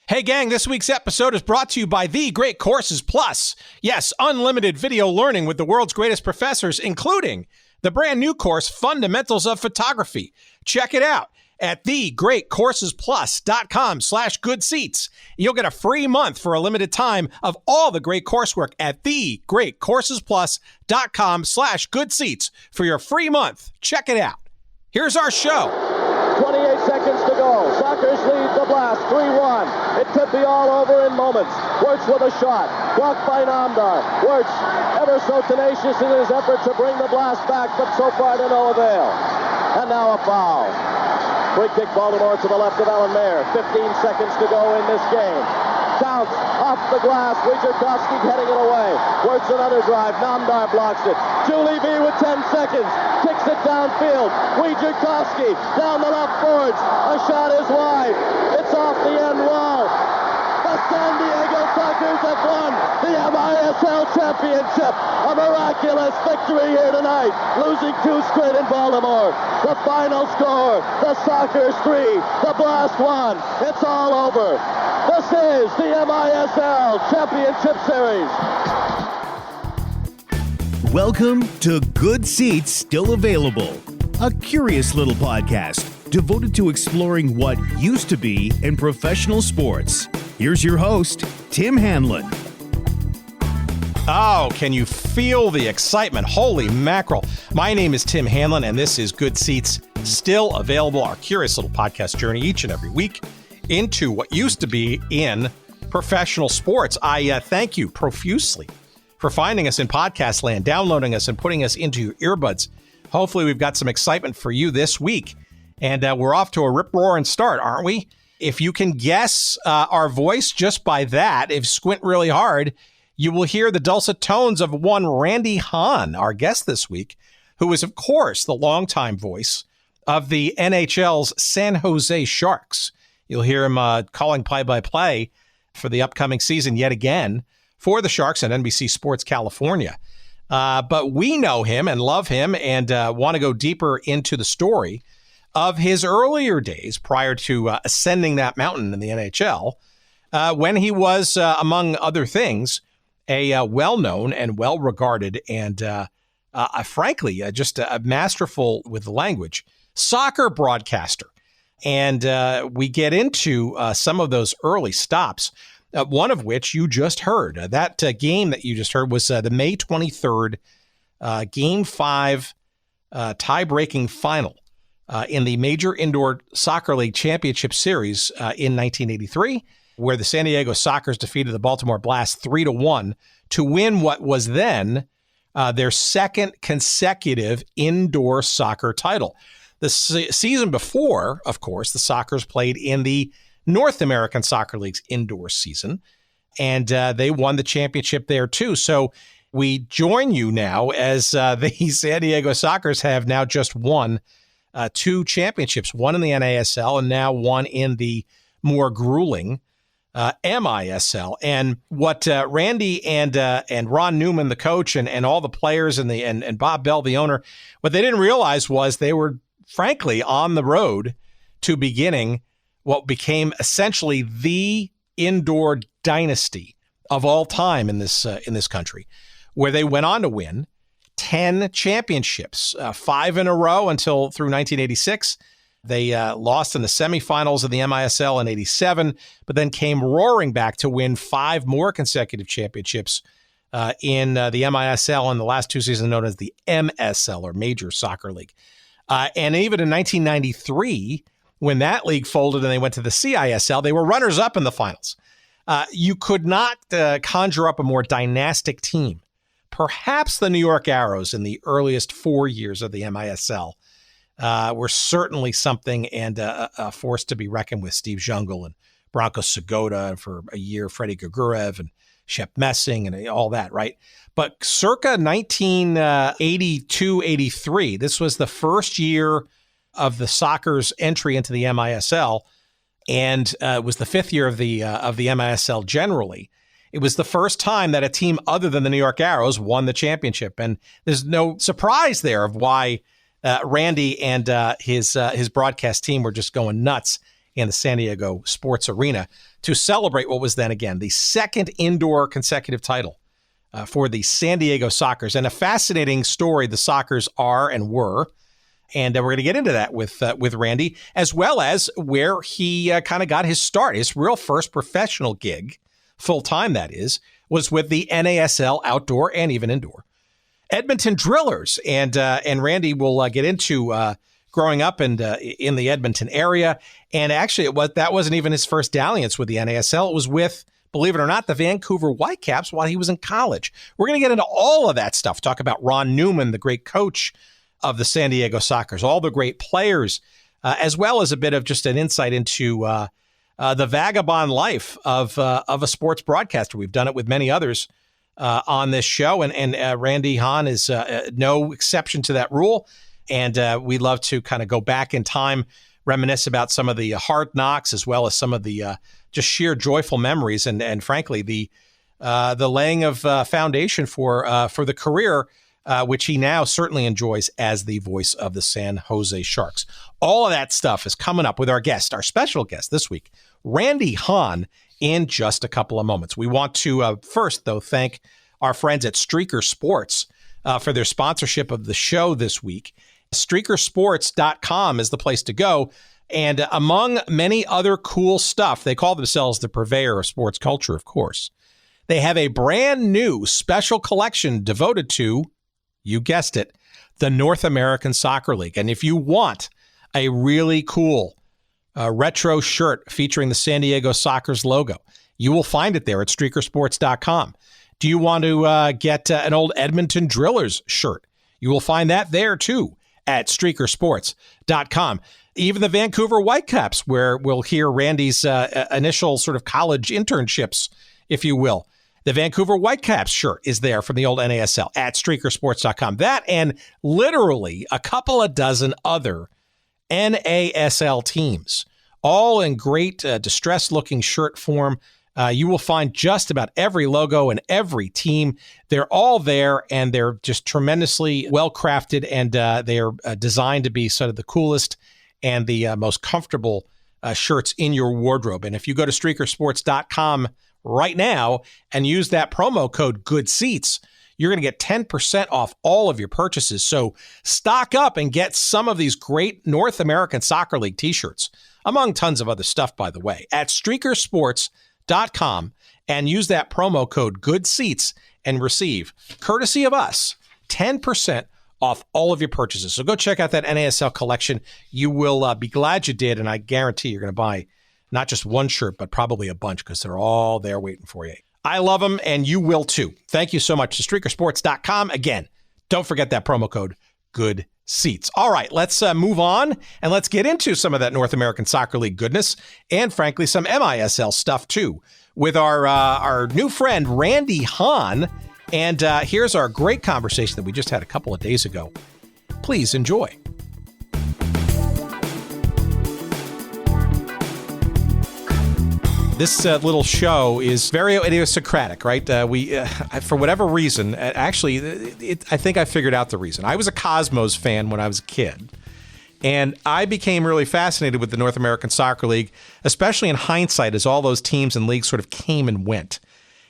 Hey gang, this week's episode is brought to you by The Great Courses Plus. Yes, unlimited video learning with the world's greatest professors, including the brand new course, Fundamentals of Photography. Check it out at thegreatcoursesplus.com/goodseats. You'll get a free month for a limited time of all the great coursework at thegreatcoursesplus.com/goodseats for your free month. Check it out. Here's our show. 28 seconds to go. Sockers lead the Blast 3-1. It could be all over in moments. Wirtz with a shot. Blocked by Namdar. Wirtz ever so tenacious in his effort to bring the Blast back, but so far to no avail. And now a foul. Free kick Baltimore to the left of Alan Mayer. 15 seconds to go in this game. Counts off the glass. Wojciechowski heading it away. Wirtz another drive. Namdar blocks it. Julie B with 10 seconds. Kicks it downfield. Wojciechowski down the left boards. A shot is wide. It's off the end wall. The San Diego Sockers have won the MISL Championship. A miraculous victory here tonight. Losing 2 straight in Baltimore. The final score, the Sockers 3, the Blast 1. It's all over. This is the MISL Championship Series. Welcome to Good Seats Still Available, a curious little podcast devoted to exploring what used to be in professional sports. Here's your host, Tim Hanlon. Oh, can you feel the excitement? Holy mackerel. My name is Tim Hanlon, and this is Good Seats Still Available, our curious little podcast journey each and every week into what used to be in professional sports. I thank you profusely for finding us in podcast land, downloading us, and putting us into your earbuds. Hopefully, we've got some excitement for you this week. And we're off to a rip-roaring start, aren't we? If you can guess our voice just by that, if you squint really hard, you will hear the dulcet tones of one Randy Hahn, our guest this week, who is, of course, the longtime voice of the NHL's San Jose Sharks. You'll hear him calling play-by-play for the upcoming season yet again for the Sharks on NBC Sports California. But we know him and love him and want to go deeper into the story of his earlier days prior to ascending that mountain in the NHL, when he was, among other things, a well-known and well-regarded and, frankly, just a masterful with the language soccer broadcaster. And we get into some of those early stops, one of which you just heard. That game that you just heard was the May 23rd Game 5 tie-breaking final in the Major Indoor Soccer League Championship Series in 1983, where the San Diego Sockers defeated the Baltimore Blast 3-1 to win what was then their second consecutive indoor soccer title. The season before, of course, the Sockers played in the North American Soccer League's indoor season, and they won the championship there too. So we join you now as the San Diego Sockers have now just won 2 championships, one in the NASL and now one in the more grueling MISL. And what Randy and Ron Newman, the coach, and all the players and Bob Bell, the owner, what they didn't realize was they were frankly on the road to beginning what became essentially the indoor dynasty of all time in this country, where they went on to win 10 championships, 5 in a row until through 1986. They lost in the semifinals of the MISL in 87, but then came roaring back to win 5 more consecutive championships in the MISL and the last 2 seasons known as the MSL, or Major Soccer League. And even in 1993, when that league folded and they went to the CISL, they were runners-up in the finals. You could not conjure up a more dynastic team. Perhaps the New York Arrows in the earliest 4 years of the MISL were certainly something and a force to be reckoned with. Steve Jungle and Branko Segota, and for a year, Freddie Gugurev and Shep Messing and all that, right? But circa 1982-83, this was the first year of the Sockers' entry into the MISL, and it was the 5th year of the MISL generally. It was the first time that a team other than the New York Arrows won the championship, and there's no surprise there of why Randy and his broadcast team were just going nuts in the San Diego Sports Arena to celebrate what was then again the second indoor consecutive title for the San Diego Sockers. And a fascinating story the Sockers are and were. And we're going to get into that with Randy, as well as where he kind of got his start. His real first professional gig, full-time that is, was with the NASL outdoor and even indoor Edmonton Drillers. And Randy will get into growing up in the Edmonton area. And actually, that wasn't even his first dalliance with the NASL. It was with, believe it or not, the Vancouver Whitecaps while he was in college. We're going to get into all of that stuff, talk about Ron Newman, the great coach of the San Diego Sockers, all the great players, as well as a bit of just an insight into the vagabond life of a sports broadcaster. We've done it with many others on this show, and Randy Hahn is no exception to that rule. And we love to kind of go back in time, reminisce about some of the hard knocks, as well as some of the just sheer joyful memories, and frankly, the laying of foundation for the career, which he now certainly enjoys as the voice of the San Jose Sharks. All of that stuff is coming up with our special guest this week, Randy Hahn, in just a couple of moments. We want to first, though, thank our friends at Streaker Sports for their sponsorship of the show this week. StreakerSports.com is the place to go. And among many other cool stuff, they call themselves the purveyor of sports culture, of course. They have a brand new special collection devoted to, you guessed it, the North American Soccer League. And if you want a really cool retro shirt featuring the San Diego Sockers logo, you will find it there at StreakerSports.com. Do you want to get an old Edmonton Drillers shirt? You will find that there too at StreakerSports.com. Even the Vancouver Whitecaps, where we'll hear Randy's initial sort of college internships, if you will. The Vancouver Whitecaps shirt is there from the old NASL at StreakerSports.com. That and literally a couple of dozen other NASL teams, all in great distressed-looking shirt form. You will find just about every logo and every team. They're all there, and they're just tremendously well-crafted, and they are designed to be sort of the coolest and the most comfortable shirts in your wardrobe. And if you go to StreakerSports.com right now and use that promo code GOODSEATS, you're going to get 10% off all of your purchases. So stock up and get some of these great North American Soccer League t-shirts, among tons of other stuff, by the way, at StreakerSports.com, and use that promo code GOODSEATS and receive, courtesy of us, 10% off all of your purchases. So go check out that NASL collection. You will be glad you did, and I guarantee you're going to buy not just one shirt, but probably a bunch, because they're all there waiting for you. I love them, and you will too. Thank you so much to StreakerSports.com. Again, don't forget that promo code GOODSEATS. All right, let's move on, and let's get into some of that North American Soccer League goodness, and frankly, some MISL stuff too, with our new friend, Randy Hahn. And here's our great conversation that we just had a couple of days ago. Please enjoy. This little show is very idiosyncratic, right? We, for whatever reason, actually, I think I figured out the reason. I was a Cosmos fan when I was a kid, and I became really fascinated with the North American Soccer League, especially in hindsight, as all those teams and leagues sort of came and went.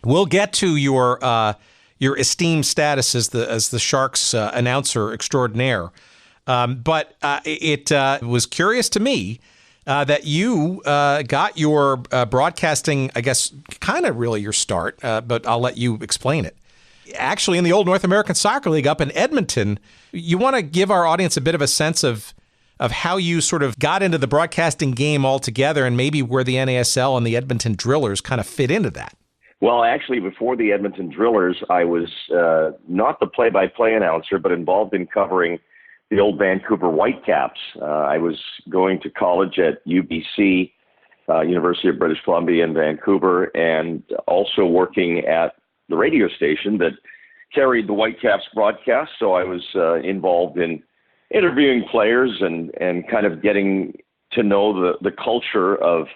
We'll get to your esteemed status as the Sharks announcer extraordinaire, but it was curious to me that you got your broadcasting, I guess, kind of really your start, but I'll let you explain it. Actually, in the old North American Soccer League up in Edmonton, you want to give our audience a bit of a sense of how you sort of got into the broadcasting game altogether, and maybe where the NASL and the Edmonton Drillers kind of fit into that. Well, actually, before the Edmonton Drillers, I was not the play-by-play announcer, but involved in covering the old Vancouver Whitecaps. I was going to college at UBC, University of British Columbia in Vancouver, and also working at the radio station that carried the Whitecaps broadcast. So I was involved in interviewing players and kind of getting to know the culture of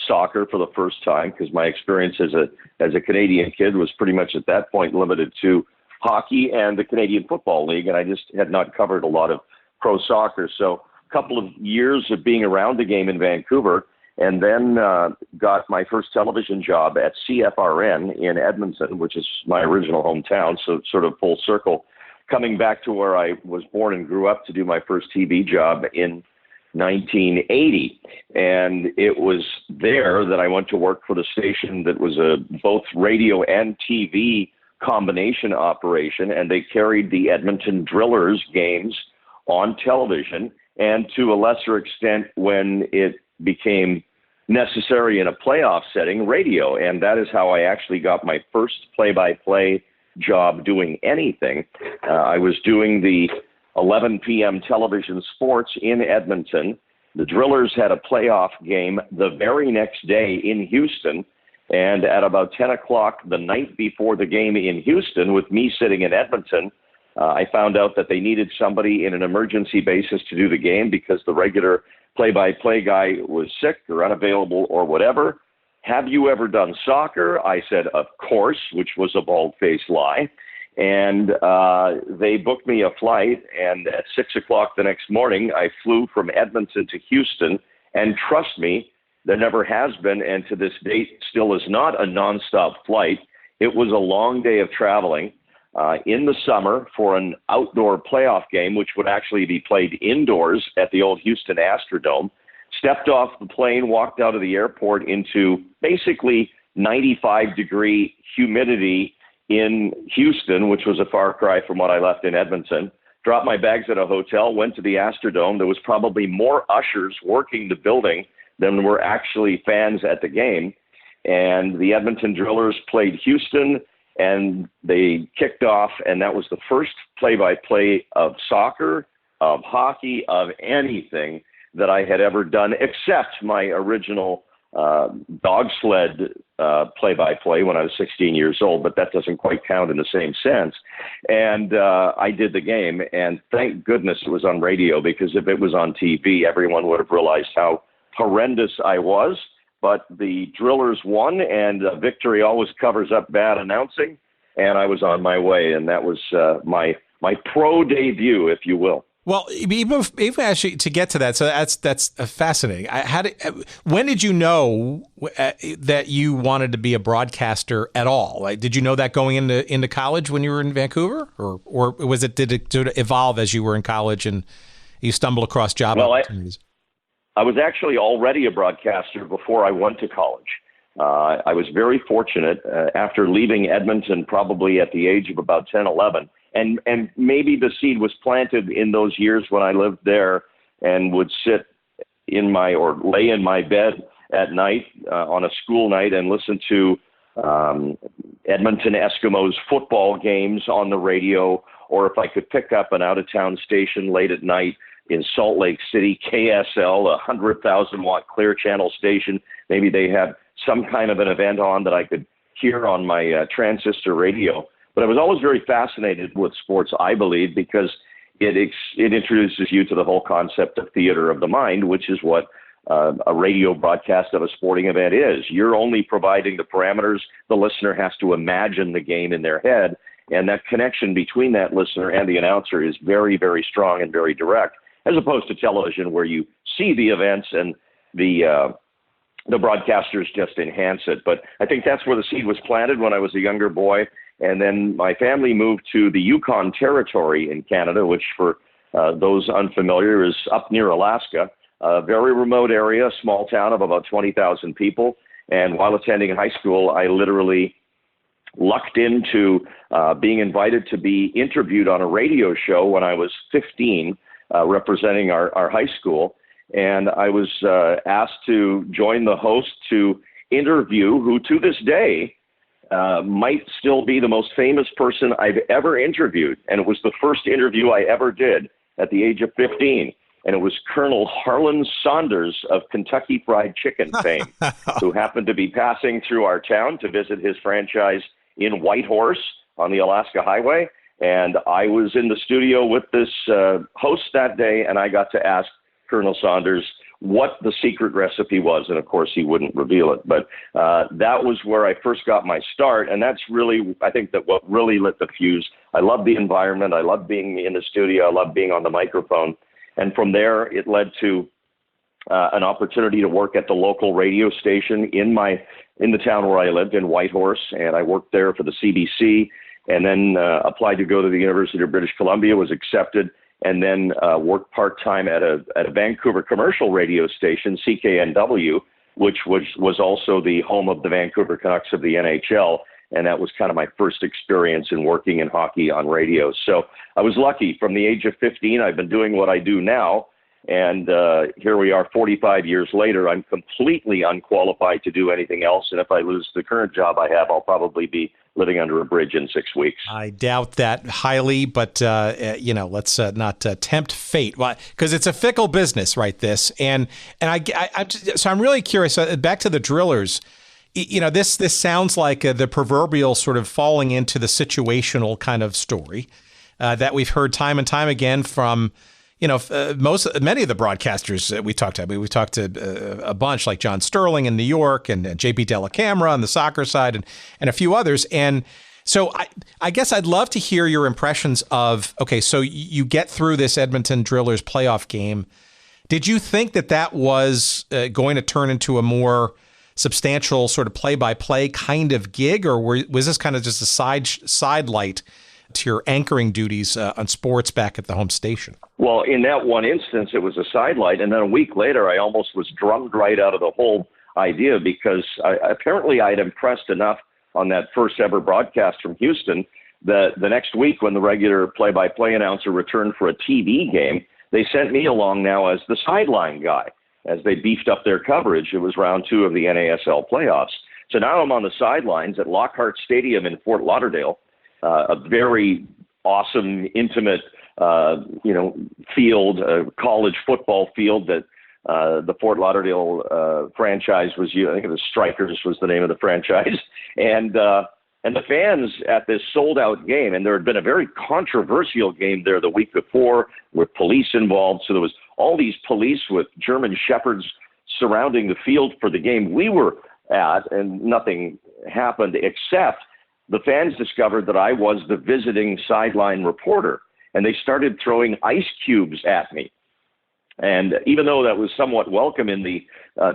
soccer for the first time, because my experience as a Canadian kid was pretty much at that point limited to hockey and the Canadian Football League, and I just had not covered a lot of pro soccer. So a couple of years of being around the game in Vancouver, and then got my first television job at CFRN in Edmonton, which is my original hometown, so sort of full circle, coming back to where I was born and grew up to do my first TV job in 1980. And it was there that I went to work for the station that was a both radio and TV combination operation, and they carried the Edmonton Drillers games on television, and to a lesser extent, when it became necessary in a playoff setting, radio. And that is how I actually got my first play-by-play job doing anything. I was doing the 11 p.m. television sports in Edmonton. The Drillers had a playoff game the very next day in Houston. And at about 10 o'clock the night before the game in Houston, with me sitting in Edmonton, I found out that they needed somebody in an emergency basis to do the game because the regular play-by-play guy was sick or unavailable or whatever. Have you ever done soccer? I said, of course, which was a bald-faced lie. And they booked me a flight, and at 6 o'clock the next morning, I flew from Edmonton to Houston. And trust me, there never has been, and to this date still is not, a nonstop flight. It was a long day of traveling in the summer for an outdoor playoff game, which would actually be played indoors at the old Houston Astrodome. Stepped off the plane, walked out of the airport into basically 95-degree humidity in Houston, which was a far cry from what I left in Edmonton. Dropped my bags at a hotel, went to the Astrodome. There was probably more ushers working the building than were actually fans at the game. And the Edmonton Drillers played Houston, and they kicked off, and that was the first play-by-play of soccer, of hockey, of anything that I had ever done, except my original dog sled play-by-play when I was 16 years old, but that doesn't quite count in the same sense. And I did the game, and thank goodness it was on radio, because if it was on TV, everyone would have realized how horrendous I was. But the Drillers won, and victory always covers up bad announcing, and I was on my way, and that was my pro debut, if you will. Well, even actually to get to that, so that's fascinating. When did you know that you wanted to be a broadcaster at all? Like, did you know that going into college when you were in Vancouver, or did it sort of evolve as you were in college and you stumbled across job opportunities? I was actually already a broadcaster before I went to college. I was very fortunate after leaving Edmonton, probably at the age of about 10, 11. And maybe the seed was planted in those years when I lived there and would sit lay in my bed at night on a school night and listen to Edmonton Eskimos football games on the radio, or if I could pick up an out-of-town station late at night in Salt Lake City, KSL, a 100,000-watt clear channel station. Maybe they had some kind of an event on that I could hear on my transistor radio. But I was always very fascinated with sports, I believe, because it introduces you to the whole concept of theater of the mind, which is what a radio broadcast of a sporting event is. You're only providing the parameters. The listener has to imagine the game in their head, and that connection between that listener and the announcer is very, very strong and very direct, as opposed to television where you see the events and the broadcasters just enhance it. But I think that's where the seed was planted when I was a younger boy. And then my family moved to the Yukon Territory in Canada, which for those unfamiliar is up near Alaska, a very remote area, a small town of about 20,000 people. And while attending high school, I literally lucked into being invited to be interviewed on a radio show when I was 15, representing our high school. And I was asked to join the host to interview who to this day might still be the most famous person I've ever interviewed. And it was the first interview I ever did at the age of 15. And it was Colonel Harlan Saunders of Kentucky Fried Chicken fame, who happened to be passing through our town to visit his franchise in Whitehorse on the Alaska Highway. And I was in the studio with this host that day, and I got to ask Colonel Saunders what the secret recipe was. And of course, he wouldn't reveal it. But that was where I first got my start. And that's really, I think, that what really lit the fuse. I love the environment. I love being in the studio. I love being on the microphone. And from there, it led to an opportunity to work at the local radio station in the town where I lived in Whitehorse, and I worked there for the CBC, and then applied to go to the University of British Columbia, was accepted, and then worked part-time at a Vancouver commercial radio station, CKNW, which was also the home of the Vancouver Canucks of the NHL. And that was kind of my first experience in working in hockey on radio. So I was lucky. From the age of 15, I've been doing what I do now. And here we are 45 years later. I'm completely unqualified to do anything else. And if I lose the current job I have, I'll probably be living under a bridge in 6 weeks. I doubt that highly, but, let's not tempt fate. Because it's a fickle business, right, this. So I'm really curious. Back to the Drillers. This sounds like the proverbial sort of falling into the situational kind of story that we've heard time and time again from, many of the broadcasters that we talked to. I mean, we talked to a bunch like John Sterling in New York and JP Delacamera on the soccer side and a few others. And so I guess I'd love to hear your impressions of, okay, so you get through this Edmonton Drillers playoff game. Did you think that was going to turn into a more substantial sort of play-by-play kind of gig, or was this kind of just a side light to your anchoring duties on sports back at the home station? Well, in that one instance, it was a sidelight, and then a week later, I almost was drummed right out of the whole idea because apparently I had impressed enough on that first ever broadcast from Houston that the next week when the regular play-by-play announcer returned for a TV game, they sent me along now as the sideline guy. As they beefed up their coverage. It was round 2 of the NASL playoffs. So now I'm on the sidelines at Lockhart Stadium in Fort Lauderdale, a very awesome, intimate, field, college football field that the Fort Lauderdale franchise was. I think it was Strikers was the name of the franchise, and the fans at this sold-out game. And there had been a very controversial game there the week before with police involved. So there was all these police with German shepherds surrounding the field for the game we were at, and nothing happened except the fans discovered that I was the visiting sideline reporter, and they started throwing ice cubes at me. And even though that was somewhat welcome in the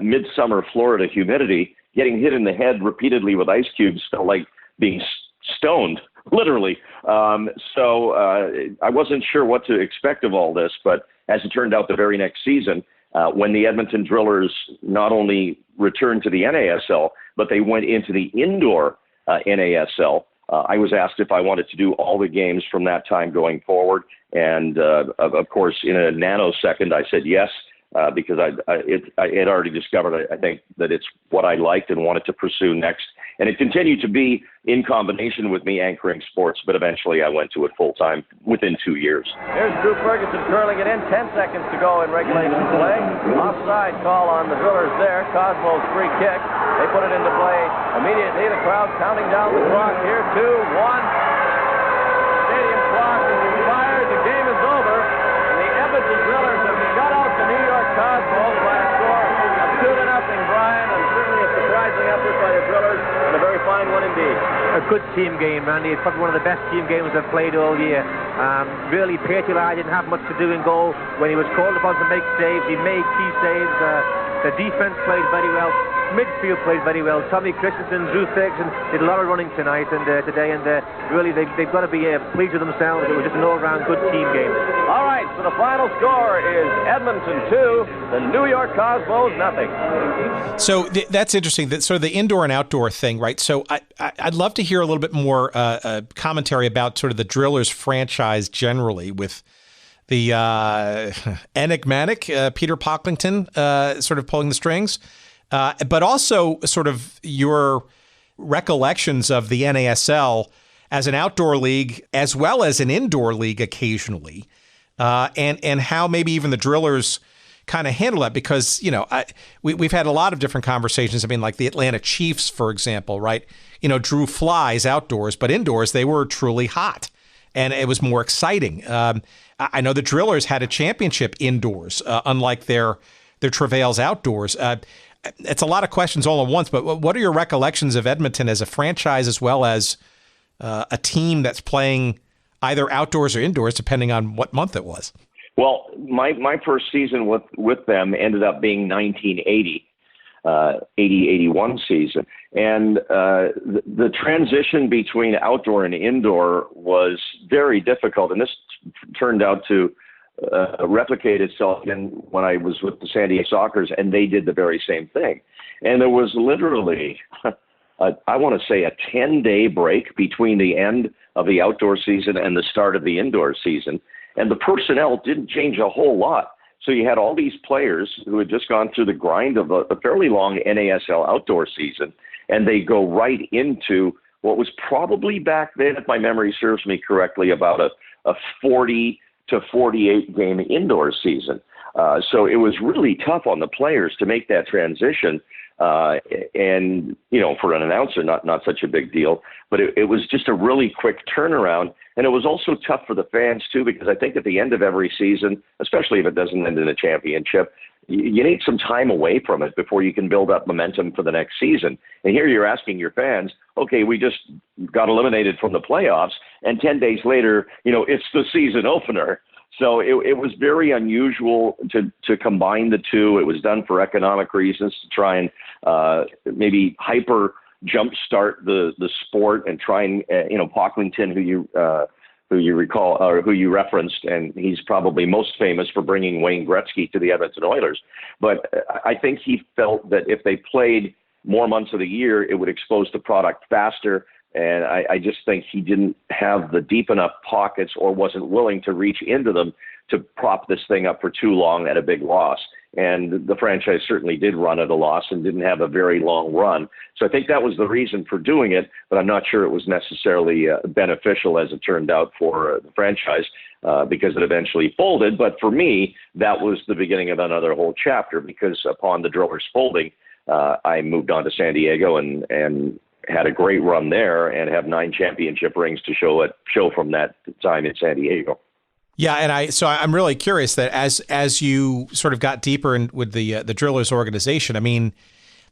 midsummer Florida humidity, getting hit in the head repeatedly with ice cubes felt like being stoned, literally. So I wasn't sure what to expect of all this, but as it turned out, the very next season, when the Edmonton Drillers not only returned to the NASL, but they went into the indoor NASL, I was asked if I wanted to do all the games from that time going forward. And of course, in a nanosecond, I said yes, because I had already discovered, I think, that it's what I liked and wanted to pursue next. And it continued to be in combination with me anchoring sports, but eventually I went to it full-time within 2 years. Here's Drew Ferguson curling it in. 10 seconds to go in regulation play. Offside call on the Drillers there. Cosmo's free kick. They put it into play immediately. The crowd counting down the clock here. 2, 1. Stadium clock is expired. The game is over. And the Edmonton Drillers have shut out the New York Cosmos by a score of 2-0, Brian. And certainly a surprising effort by the Drillers. And a very fine one indeed. A good team game, Randy. It's probably one of the best team games I've played all year. Really, Petula didn't have much to do in goal. When he was called upon to make saves, he made key saves. The defense played very well. Midfield played very well. Tommy Christensen, Drew Ferguson did a lot of running tonight and today, and really they've got to be pleased with themselves. It was just an all-round good team game. All right, so the final score is Edmonton 2, the New York Cosmos 0. So that's interesting. That sort of the indoor and outdoor thing, right? So I'd love to hear a little bit more commentary about sort of the Drillers franchise generally, with the enigmatic Peter Pocklington sort of pulling the strings. But also sort of your recollections of the NASL as an outdoor league as well as an indoor league occasionally, and how maybe even the Drillers kind of handle that, because, we've had a lot of different conversations. I mean, like the Atlanta Chiefs, for example, right? Drew flies outdoors, but indoors they were truly hot, and it was more exciting. I know the Drillers had a championship indoors, unlike their travails outdoors. It's a lot of questions all at once, but what are your recollections of Edmonton as a franchise as well as a team that's playing either outdoors or indoors, depending on what month it was? Well, my first season with them ended up being 1980. 80-81 season. And the transition between outdoor and indoor was very difficult. And this turned out to replicate itself again when I was with the San Diego Sockers, and they did the very same thing. And there was literally, I want to say, a 10-day break between the end of the outdoor season and the start of the indoor season. And the personnel didn't change a whole lot. So you had all these players who had just gone through the grind of a fairly long NASL outdoor season, and they go right into what was probably back then, if my memory serves me correctly, about a 40 to 48 game indoor season. So it was really tough on the players to make that transition. And, for an announcer, not such a big deal, but it was just a really quick turnaround. And it was also tough for the fans, too, because I think at the end of every season, especially if it doesn't end in a championship, you need some time away from it before you can build up momentum for the next season. And here you're asking your fans, okay, we just got eliminated from the playoffs, and 10 days later, it's the season opener. So it was very unusual to combine the two. It was done for economic reasons to try and maybe hyper jumpstart the sport and try and Pocklington, who you recall or who you referenced, and he's probably most famous for bringing Wayne Gretzky to the Edmonton Oilers. But I think he felt that if they played more months of the year, it would expose the product faster. And I just think he didn't have the deep enough pockets or wasn't willing to reach into them to prop this thing up for too long at a big loss. And the franchise certainly did run at a loss and didn't have a very long run. So I think that was the reason for doing it, but I'm not sure it was necessarily beneficial as it turned out for the franchise because it eventually folded. But for me, that was the beginning of another whole chapter, because upon the Drillers folding, I moved on to San Diego and had a great run there and have 9 championship rings to show from that time in San Diego. Yeah, and I'm really curious that as you sort of got deeper in with the Drillers organization, I mean,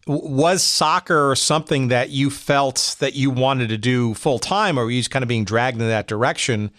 was soccer something that you felt that you wanted to do full time, or were you just kind of being dragged in that direction?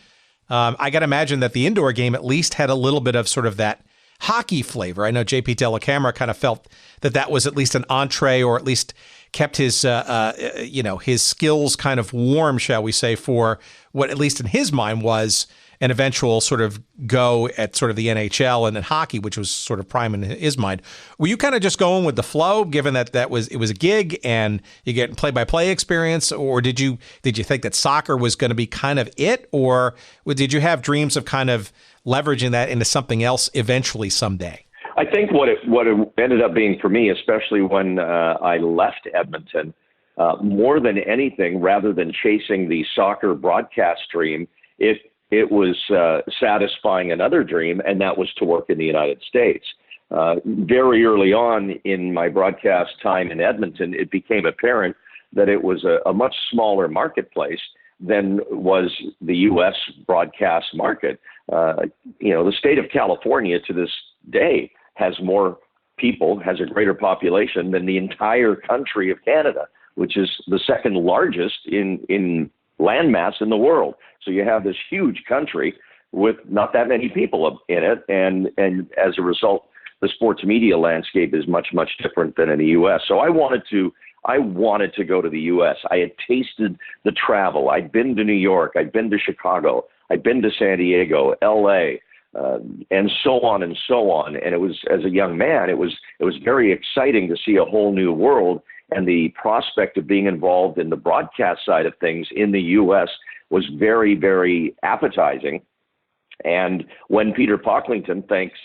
I got to imagine that the indoor game at least had a little bit of sort of that hockey flavor. I know JP Dellacamera kind of felt that was at least an entree, or at least kept his his skills kind of warm, shall we say, for what at least in his mind was an eventual sort of go at sort of the NHL and then hockey, which was sort of prime in his mind. Were you kind of just going with the flow, given that it was a gig and you get play-by-play experience, or did you think that soccer was going to be kind of it, or did you have dreams of kind of leveraging that into something else eventually someday? I think what it ended up being for me, especially when I left Edmonton, more than anything, rather than chasing the soccer broadcast dream, it was satisfying another dream, and that was to work in the United States. Very early on in my broadcast time in Edmonton, it became apparent that it was a much smaller marketplace than was the U.S. broadcast market. The state of California to this day has more people, has a greater population than the entire country of Canada, which is the second largest in landmass in the world. So you have this huge country with not that many people in it, and as a result, the sports media landscape is much, much different than in the U.S. So I wanted to go to the U.S. I had tasted the travel. I'd been to New York. I'd been to Chicago. I'd been to San Diego, L.A., and so on and so on. And it was, as a young man, it was very exciting to see a whole new world. And the prospect of being involved in the broadcast side of things in the U.S. was very, very appetizing. And when Peter Pocklington, thanks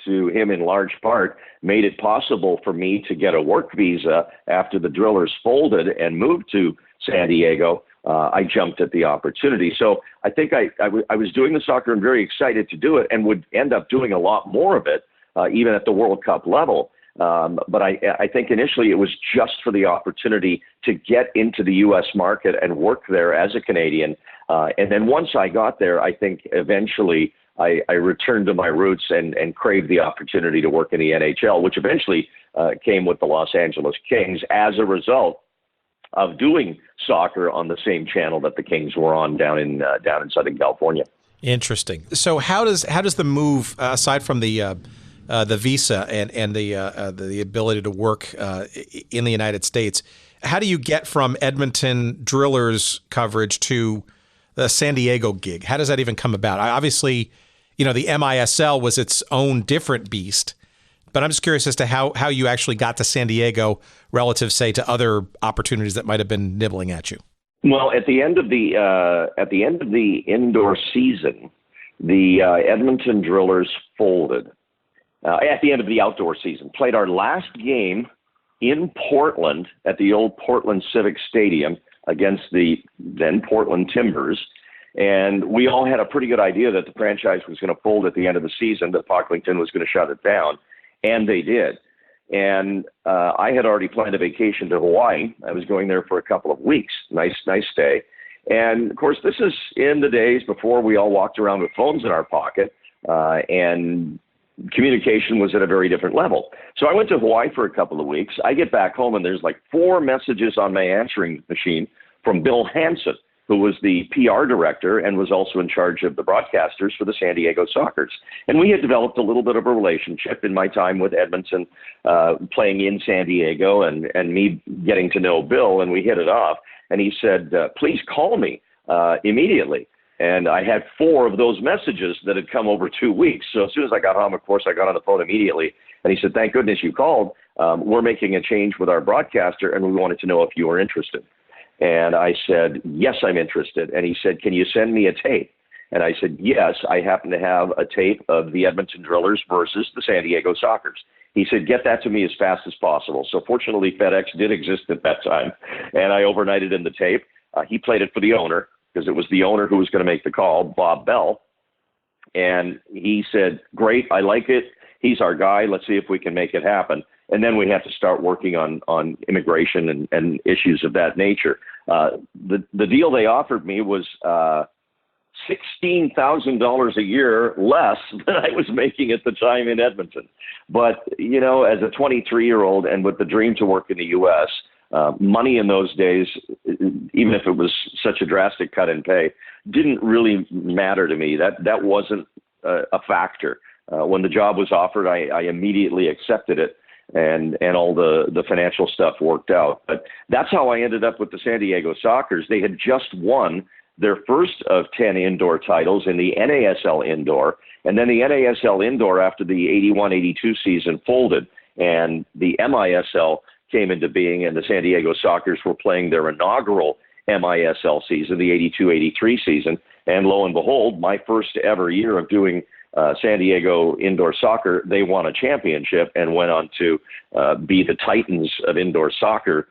to him in large part, made it possible for me to get a work visa after the Drillers folded and moved to San Diego, I jumped at the opportunity. So I think I was doing the soccer and very excited to do it, and would end up doing a lot more of it, even at the World Cup level. But I think initially it was just for the opportunity to get into the U.S. market and work there as a Canadian. And then once I got there, I think eventually I returned to my roots and craved the opportunity to work in the NHL, which eventually came with the Los Angeles Kings as a result of doing soccer on the same channel that the Kings were on down in Southern California. Interesting. So how does the move, aside from the visa and the ability to work in the United States, how do you get from Edmonton Drillers coverage to the San Diego gig? How does that even come about? Obviously, the MISL was its own different beast, but I'm just curious as to how you actually got to San Diego relative, say, to other opportunities that might have been nibbling at you. Well, at the end of the indoor season, the Edmonton Drillers folded. At the end of the outdoor season, played our last game in Portland at the old Portland Civic Stadium against the then Portland Timbers, and we all had a pretty good idea that the franchise was going to fold at the end of the season, that Pocklington was going to shut it down, and they did. And I had already planned a vacation to Hawaii. I was going there for a couple of weeks. Nice stay. And, of course, this is in the days before we all walked around with phones in our pocket, and communication was at a very different level. So I went to Hawaii for a couple of weeks. I get back home, and there's like 4 messages on my answering machine from Bill Hansen, who was the PR director and was also in charge of the broadcasters for the San Diego Sockers. And we had developed a little bit of a relationship in my time with Edmonton, playing in San Diego, and me getting to know Bill, and we hit it off. And he said, please call me immediately. And I had 4 of those messages that had come over 2 weeks. So as soon as I got home, of course, I got on the phone immediately. And he said, thank goodness you called. We're making a change with our broadcaster, and we wanted to know if you were interested. And I said, yes, I'm interested. And he said, can you send me a tape? And I said, yes, I happen to have a tape of the Edmonton Drillers versus the San Diego Sockers. He said, get that to me as fast as possible. So fortunately, FedEx did exist at that time, and I overnighted in the tape. He played it for the owner, because it was the owner who was going to make the call, Bob Bell. And he said, great, I like it. He's our guy. Let's see if we can make it happen. And then we have to start working on immigration and issues of that nature. The deal they offered me was $16,000 a year less than I was making at the time in Edmonton. But, as a 23-year-old and with the dream to work in the U.S., money in those days, even if it was such a drastic cut in pay, didn't really matter to me. That wasn't a factor. When the job was offered, I immediately accepted it, and all the financial stuff worked out. But that's how I ended up with the San Diego Sockers. They had just won their first of 10 indoor titles in the NASL Indoor, and then the NASL Indoor after the 81-82 season folded, and the MISL came into being, and the San Diego Sockers were playing their inaugural MISL season, the 82-83 season. And lo and behold, my first ever year of doing San Diego indoor soccer, they won a championship and went on to be the titans of indoor soccer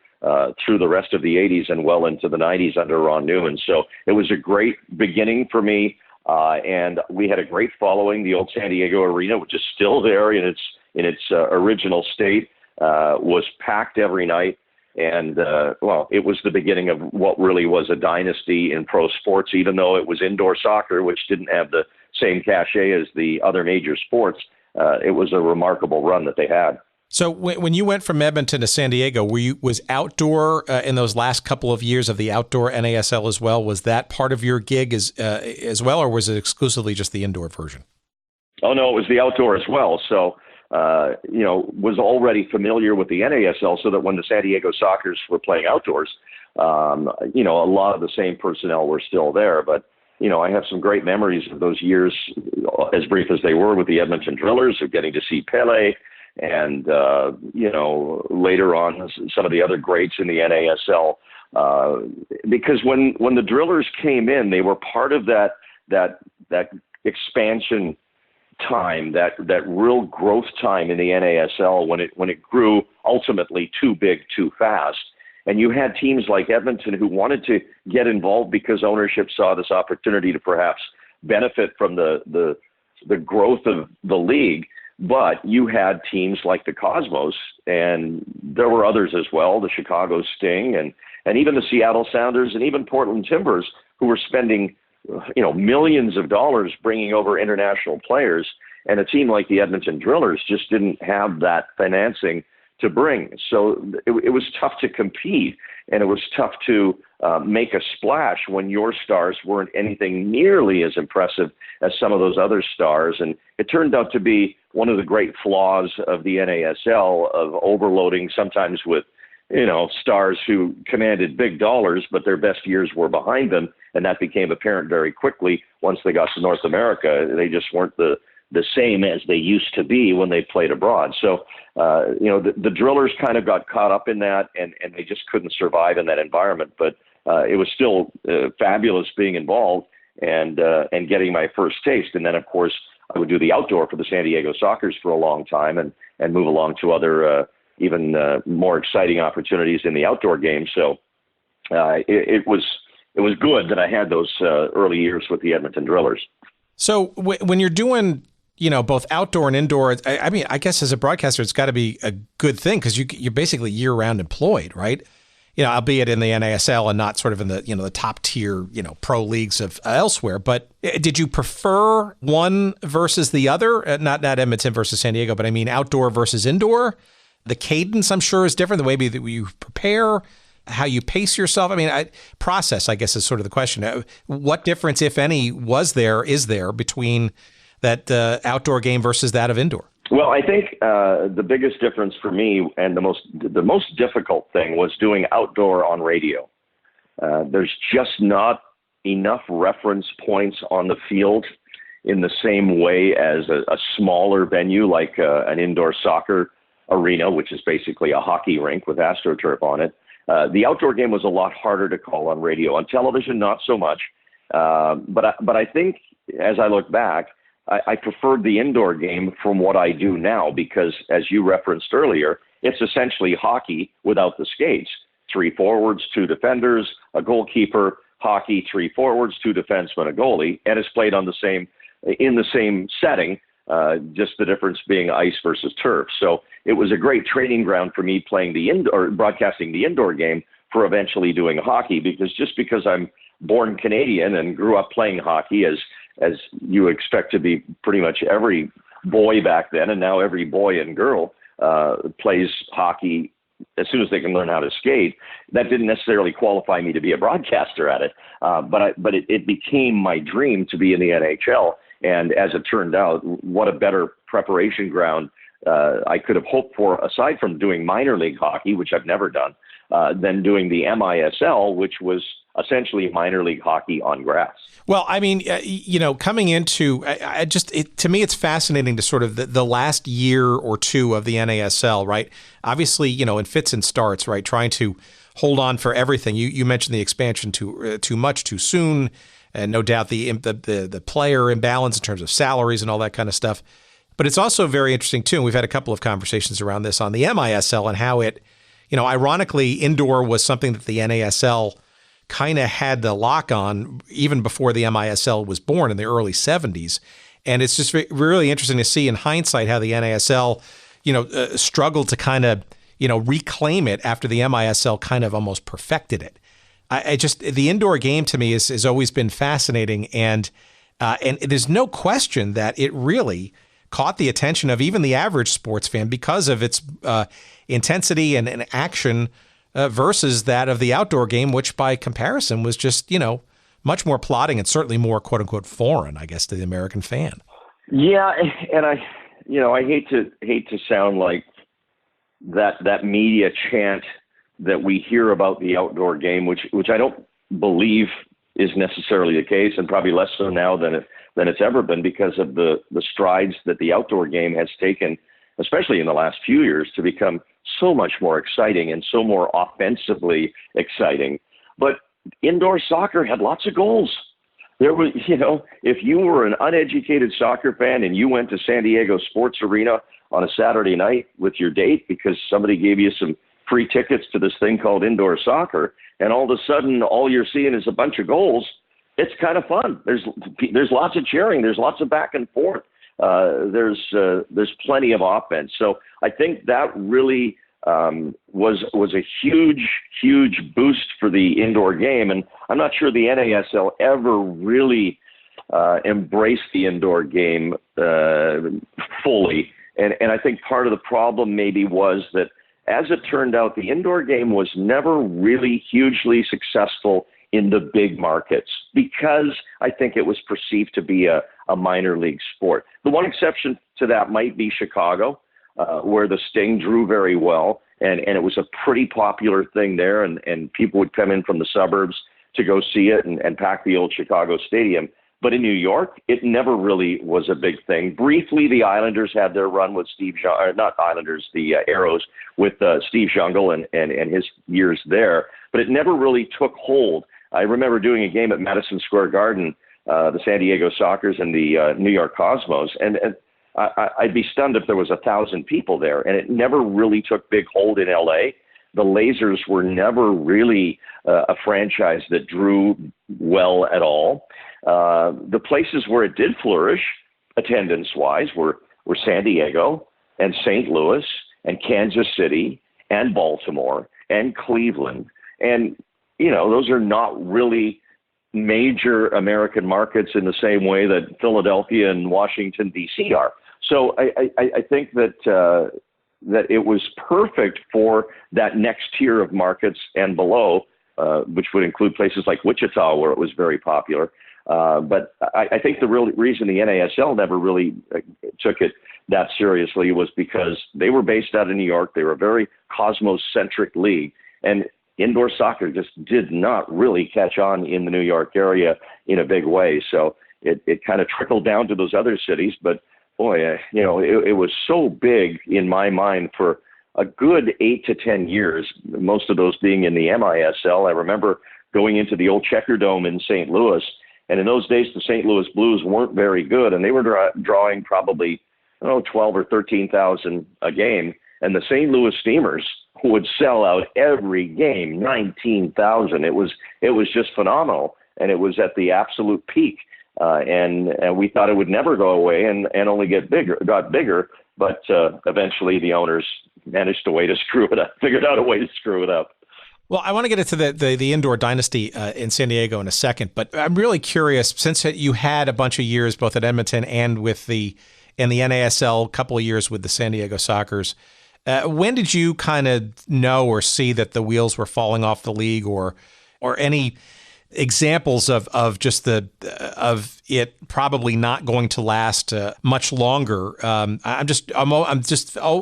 through the rest of the 80s and well into the 90s under Ron Newman. So it was a great beginning for me, and we had a great following. The old San Diego Arena, which is still there in its original state, was packed every night. And, it was the beginning of what really was a dynasty in pro sports, even though it was indoor soccer, which didn't have the same cachet as the other major sports. It was a remarkable run that they had. So when you went from Edmonton to San Diego, was outdoor in those last couple of years of the outdoor NASL as well? Was that part of your gig as well, or was it exclusively just the indoor version? Oh, no, it was the outdoor as well. So, was already familiar with the NASL, so that when the San Diego Sockers were playing outdoors, a lot of the same personnel were still there. But, I have some great memories of those years, as brief as they were, with the Edmonton Drillers, of getting to see Pele and, later on some of the other greats in the NASL. Because when the Drillers came in, they were part of that expansion time, that real growth time in the NASL when it grew ultimately too big too fast. And you had teams like Edmonton who wanted to get involved because ownership saw this opportunity to perhaps benefit from the growth of the league. But you had teams like the Cosmos, and there were others as well, the Chicago Sting, and even the Seattle Sounders, and even Portland Timbers, who were spending millions of dollars bringing over international players. And a team like the Edmonton Drillers just didn't have that financing to bring. So it was tough to compete, and it was tough to make a splash when your stars weren't anything nearly as impressive as some of those other stars. And it turned out to be one of the great flaws of the NASL, of overloading sometimes with, stars who commanded big dollars, but their best years were behind them. And that became apparent very quickly once they got to North America. They just weren't the same as they used to be when they played abroad. So, the Drillers kind of got caught up in that, and they just couldn't survive in that environment. But it was still fabulous being involved and getting my first taste. And then, of course, I would do the outdoor for the San Diego Sockers for a long time and move along to other even more exciting opportunities in the outdoor game. So it was good that I had those early years with the Edmonton Drillers. So when you're doing, both outdoor and indoor, I guess as a broadcaster, it's got to be a good thing because you're basically year-round employed, right? Albeit in the NASL and not sort of in the, the top tier, pro leagues of elsewhere. But did you prefer one versus the other? Not Edmonton versus San Diego, but I mean outdoor versus indoor. The cadence, I'm sure, is different. The way that you prepare, how you pace yourself. Process, I guess, is sort of the question. What difference, if any, is there between that outdoor game versus that of indoor? Well, I think the biggest difference for me, and the most difficult thing, was doing outdoor on radio. There's just not enough reference points on the field in the same way as a smaller venue like an indoor soccer arena, which is basically a hockey rink with AstroTurf on it. The outdoor game was a lot harder to call on radio. On television, not so much. But I think, as I look back, I preferred the indoor game from what I do now because, as you referenced earlier, it's essentially hockey without the skates. 3 forwards, 2 defenders, a goalkeeper, hockey, 3 forwards, 2 defensemen, a goalie, and it's played in the same setting, just the difference being ice versus turf. So it was a great training ground for me playing broadcasting the indoor game for eventually doing hockey, because I'm born Canadian and grew up playing hockey as you expect to be pretty much every boy back then, and now every boy and girl plays hockey as soon as they can learn how to skate. That didn't necessarily qualify me to be a broadcaster at it, but it became my dream to be in the NHL. And as it turned out, what a better preparation ground I could have hoped for, aside from doing minor league hockey, which I've never done, than doing the MISL, which was essentially minor league hockey on grass. Well, coming into, to me, it's fascinating to sort of the last year or two of the NASL, right? Obviously, in fits and starts, right? Trying to hold on for everything. You mentioned the expansion too much, too soon, and no doubt the player imbalance in terms of salaries and all that kind of stuff. But it's also very interesting too, and we've had a couple of conversations around this on the MISL and how it, ironically, indoor was something that the NASL kind of had the lock on even before the MISL was born in the early 70s. And it's just really interesting to see in hindsight how the NASL, struggled to kind of, reclaim it after the MISL kind of almost perfected it. The indoor game to me has always been fascinating. And there's no question that it really caught the attention of even the average sports fan because of its intensity and action versus that of the outdoor game, which by comparison was just, much more plodding and certainly more quote unquote foreign, I guess, to the American fan. Yeah. And I hate to sound like that media chant that we hear about the outdoor game, which I don't believe is necessarily the case, and probably less so now than it's ever been, because of the strides that the outdoor game has taken, especially in the last few years, to become so much more exciting and so more offensively exciting. But indoor soccer had lots of goals. There was, if you were an uneducated soccer fan and you went to San Diego Sports Arena on a Saturday night with your date because somebody gave you some free tickets to this thing called indoor soccer, and all of a sudden all you're seeing is a bunch of goals, it's kind of fun. There's lots of cheering. There's lots of back and forth. There's plenty of offense. So I think that really was a huge boost for the indoor game. And I'm not sure the NASL ever really embraced the indoor game fully. And I think part of the problem maybe was that as it turned out, the indoor game was never really hugely successful in the big markets because I think it was perceived to be a minor league sport. The one exception to that might be Chicago, where the Sting drew very well, and it was a pretty popular thing there, and people would come in from the suburbs to go see it and pack the old Chicago Stadium. But in New York, it never really was a big thing. Briefly, the Islanders had their run with the Arrows with Steve Jungle and his years there, but it never really took hold. I remember doing a game at Madison Square Garden, the San Diego Sockers and the New York Cosmos, and I'd be stunned if there was 1,000 people there, and it never really took big hold in LA. The Lasers were never really a franchise that drew well at all. The places where it did flourish, attendance-wise, were San Diego and St. Louis and Kansas City and Baltimore and Cleveland. And, you know, those are not really major American markets in the same way that Philadelphia and Washington, D.C. are. So I think that it was perfect for that next tier of markets and below, which would include places like Wichita, where it was very popular. But I think the real reason the NASL never really took it that seriously was because they were based out of New York. They were a very cosmos-centric league, and indoor soccer just did not really catch on in the New York area in a big way. So it kind of trickled down to those other cities. But boy, you know, it was so big in my mind for a good 8 to 10 years, most of those being in the MISL. I remember going into the old Checker Dome in St. Louis, and in those days, the St. Louis Blues weren't very good, and they were drawing probably 12 or 13,000 a game, and the St. Louis Steamers would sell out every game, 19,000. It was just phenomenal, and it was at the absolute peak. And we thought it would never go away and only got bigger, but eventually the owners managed a way to screw it up, figured out a way to screw it up. Well, I want to get into the indoor dynasty in San Diego in a second, but I'm really curious, since you had a bunch of years both at Edmonton and with the NASL, a couple of years with the San Diego Sockers, when did you kind of know or see that the wheels were falling off the league, or any examples of just of it probably not going to last much longer? I'm just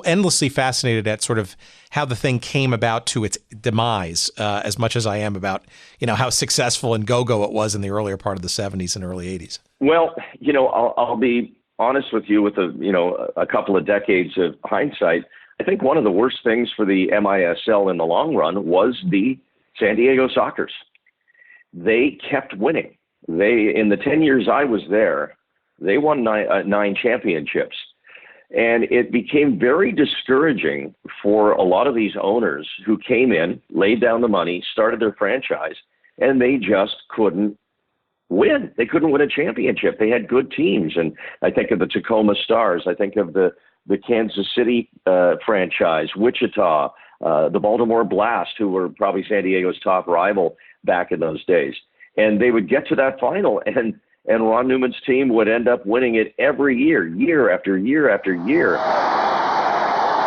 endlessly fascinated at sort of how the thing came about to its demise, as much as I am about, you know, how successful and go-go it was in the earlier part of the 70s and early 80s. Well, you know, I'll be honest with you with a couple of decades of hindsight. I think one of the worst things for the MISL in the long run was the San Diego Sockers. They kept winning. In the 10 years I was there, they won nine championships. And it became very discouraging for a lot of these owners who came in, laid down the money, started their franchise, and they just couldn't win. They couldn't win a championship. They had good teams. And I think of the Tacoma Stars. I think of the Kansas City franchise, Wichita, the Baltimore Blast, who were probably San Diego's top rival back in those days. And they would get to that final, and Ron Newman's team would end up winning it every year, year after year after year.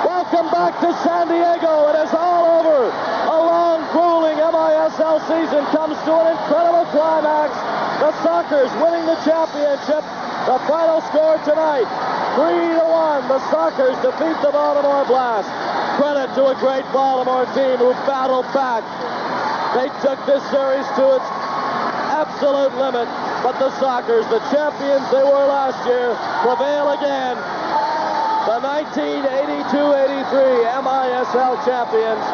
Welcome back to San Diego. It is all over. A long, grueling MISL season comes to an incredible climax. The Sockers winning the championship. The final score tonight, 3-1. The Sockers defeat the Baltimore Blast. Credit to a great Baltimore team who battled back. They took this series to its absolute limit, but the Sockers, the champions they were last year, prevail again. The 1982-83 MISL champions,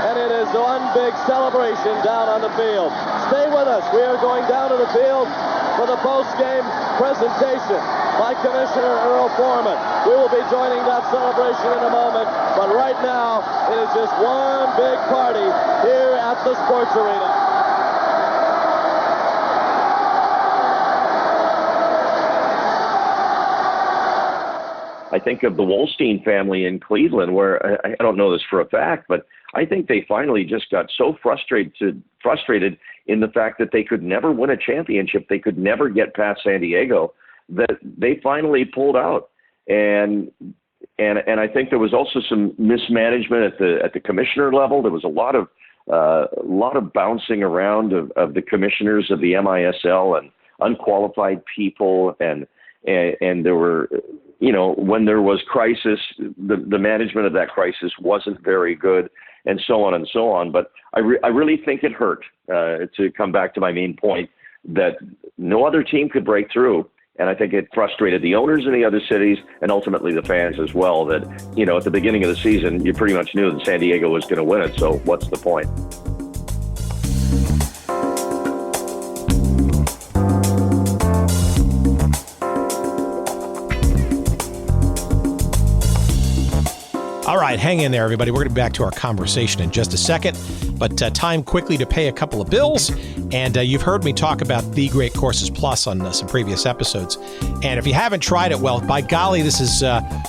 and it is one big celebration down on the field. Stay with us. We are going down to the field for the post-game presentation by Commissioner Earl Foreman. We will be joining that celebration in a moment, but right now it is just one big party here at the Sports Arena. I think of the Wolstein family in Cleveland, where I don't know this for a fact, but I think they finally just got so frustrated in the fact that they could never win a championship. They could never get past San Diego, that they finally pulled out. And And I think there was also some mismanagement at the commissioner level. There was a lot of bouncing around of the commissioners of the MISL and unqualified people, and there were, when there was crisis, the management of that crisis wasn't very good, and so on and so on. But I really think it hurt, to come back to my main point, that no other team could break through. And I think it frustrated the owners in the other cities and ultimately the fans as well, that, at the beginning of the season, you pretty much knew that San Diego was going to win it. So what's the point? All right, hang in there, everybody. We're going to be back to our conversation in just a second, but time quickly to pay a couple of bills. And you've heard me talk about The Great Courses Plus on some previous episodes. And if you haven't tried it, well, by golly, this is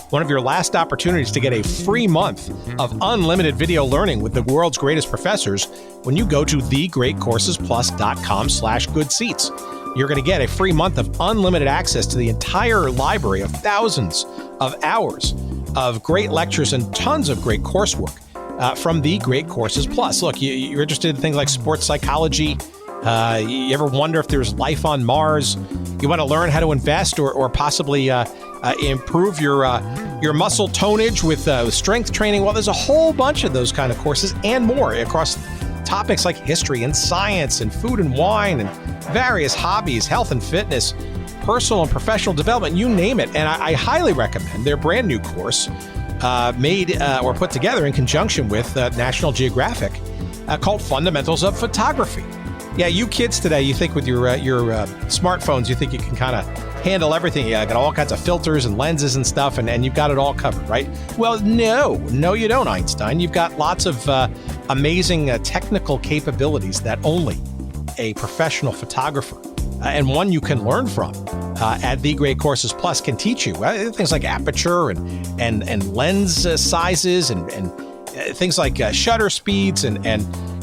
one of your last opportunities to get a free month of unlimited video learning with the world's greatest professors when you go to thegreatcoursesplus.com/goodseats. You're going to get a free month of unlimited access to the entire library of thousands of hours of great lectures and tons of great coursework from The Great Courses Plus. Look, you're interested in things like sports psychology. You ever wonder if there's life on Mars? You want to learn how to invest or possibly improve your muscle tonnage with strength training? Well, there's a whole bunch of those kind of courses and more across topics like history and science and food and wine and various hobbies, health and fitness, personal and professional development, you name it. And I highly recommend their brand new course made or put together in conjunction with National Geographic called Fundamentals of Photography. Yeah, you kids today, you think with your smartphones, you think you can kind of handle everything. You got all kinds of filters and lenses and stuff, and you've got it all covered, right? Well, no, you don't, Einstein. You've got lots of amazing technical capabilities that only a professional photographer and one you can learn from at The Great Courses Plus can teach you. Things like aperture and lens sizes and things like shutter speeds and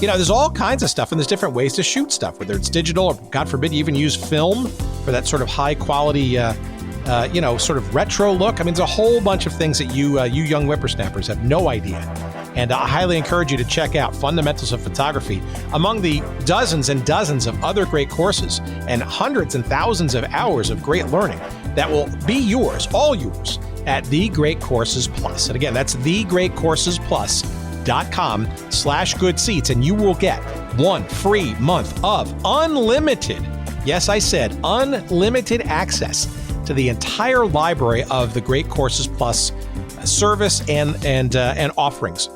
there's all kinds of stuff, and there's different ways to shoot stuff, whether it's digital or, God forbid, you even use film for that sort of high quality, sort of retro look. I mean, there's a whole bunch of things that you young whippersnappers have no idea. And I highly encourage you to check out Fundamentals of Photography among the dozens and dozens of other great courses and hundreds and thousands of hours of great learning that will be yours, all yours, at The Great Courses Plus. And again, that's thegreatcoursesplus.com/goodseats, and you will get 1 free month of unlimited, yes, I said unlimited access to the entire library of the Great Courses Plus service and offerings.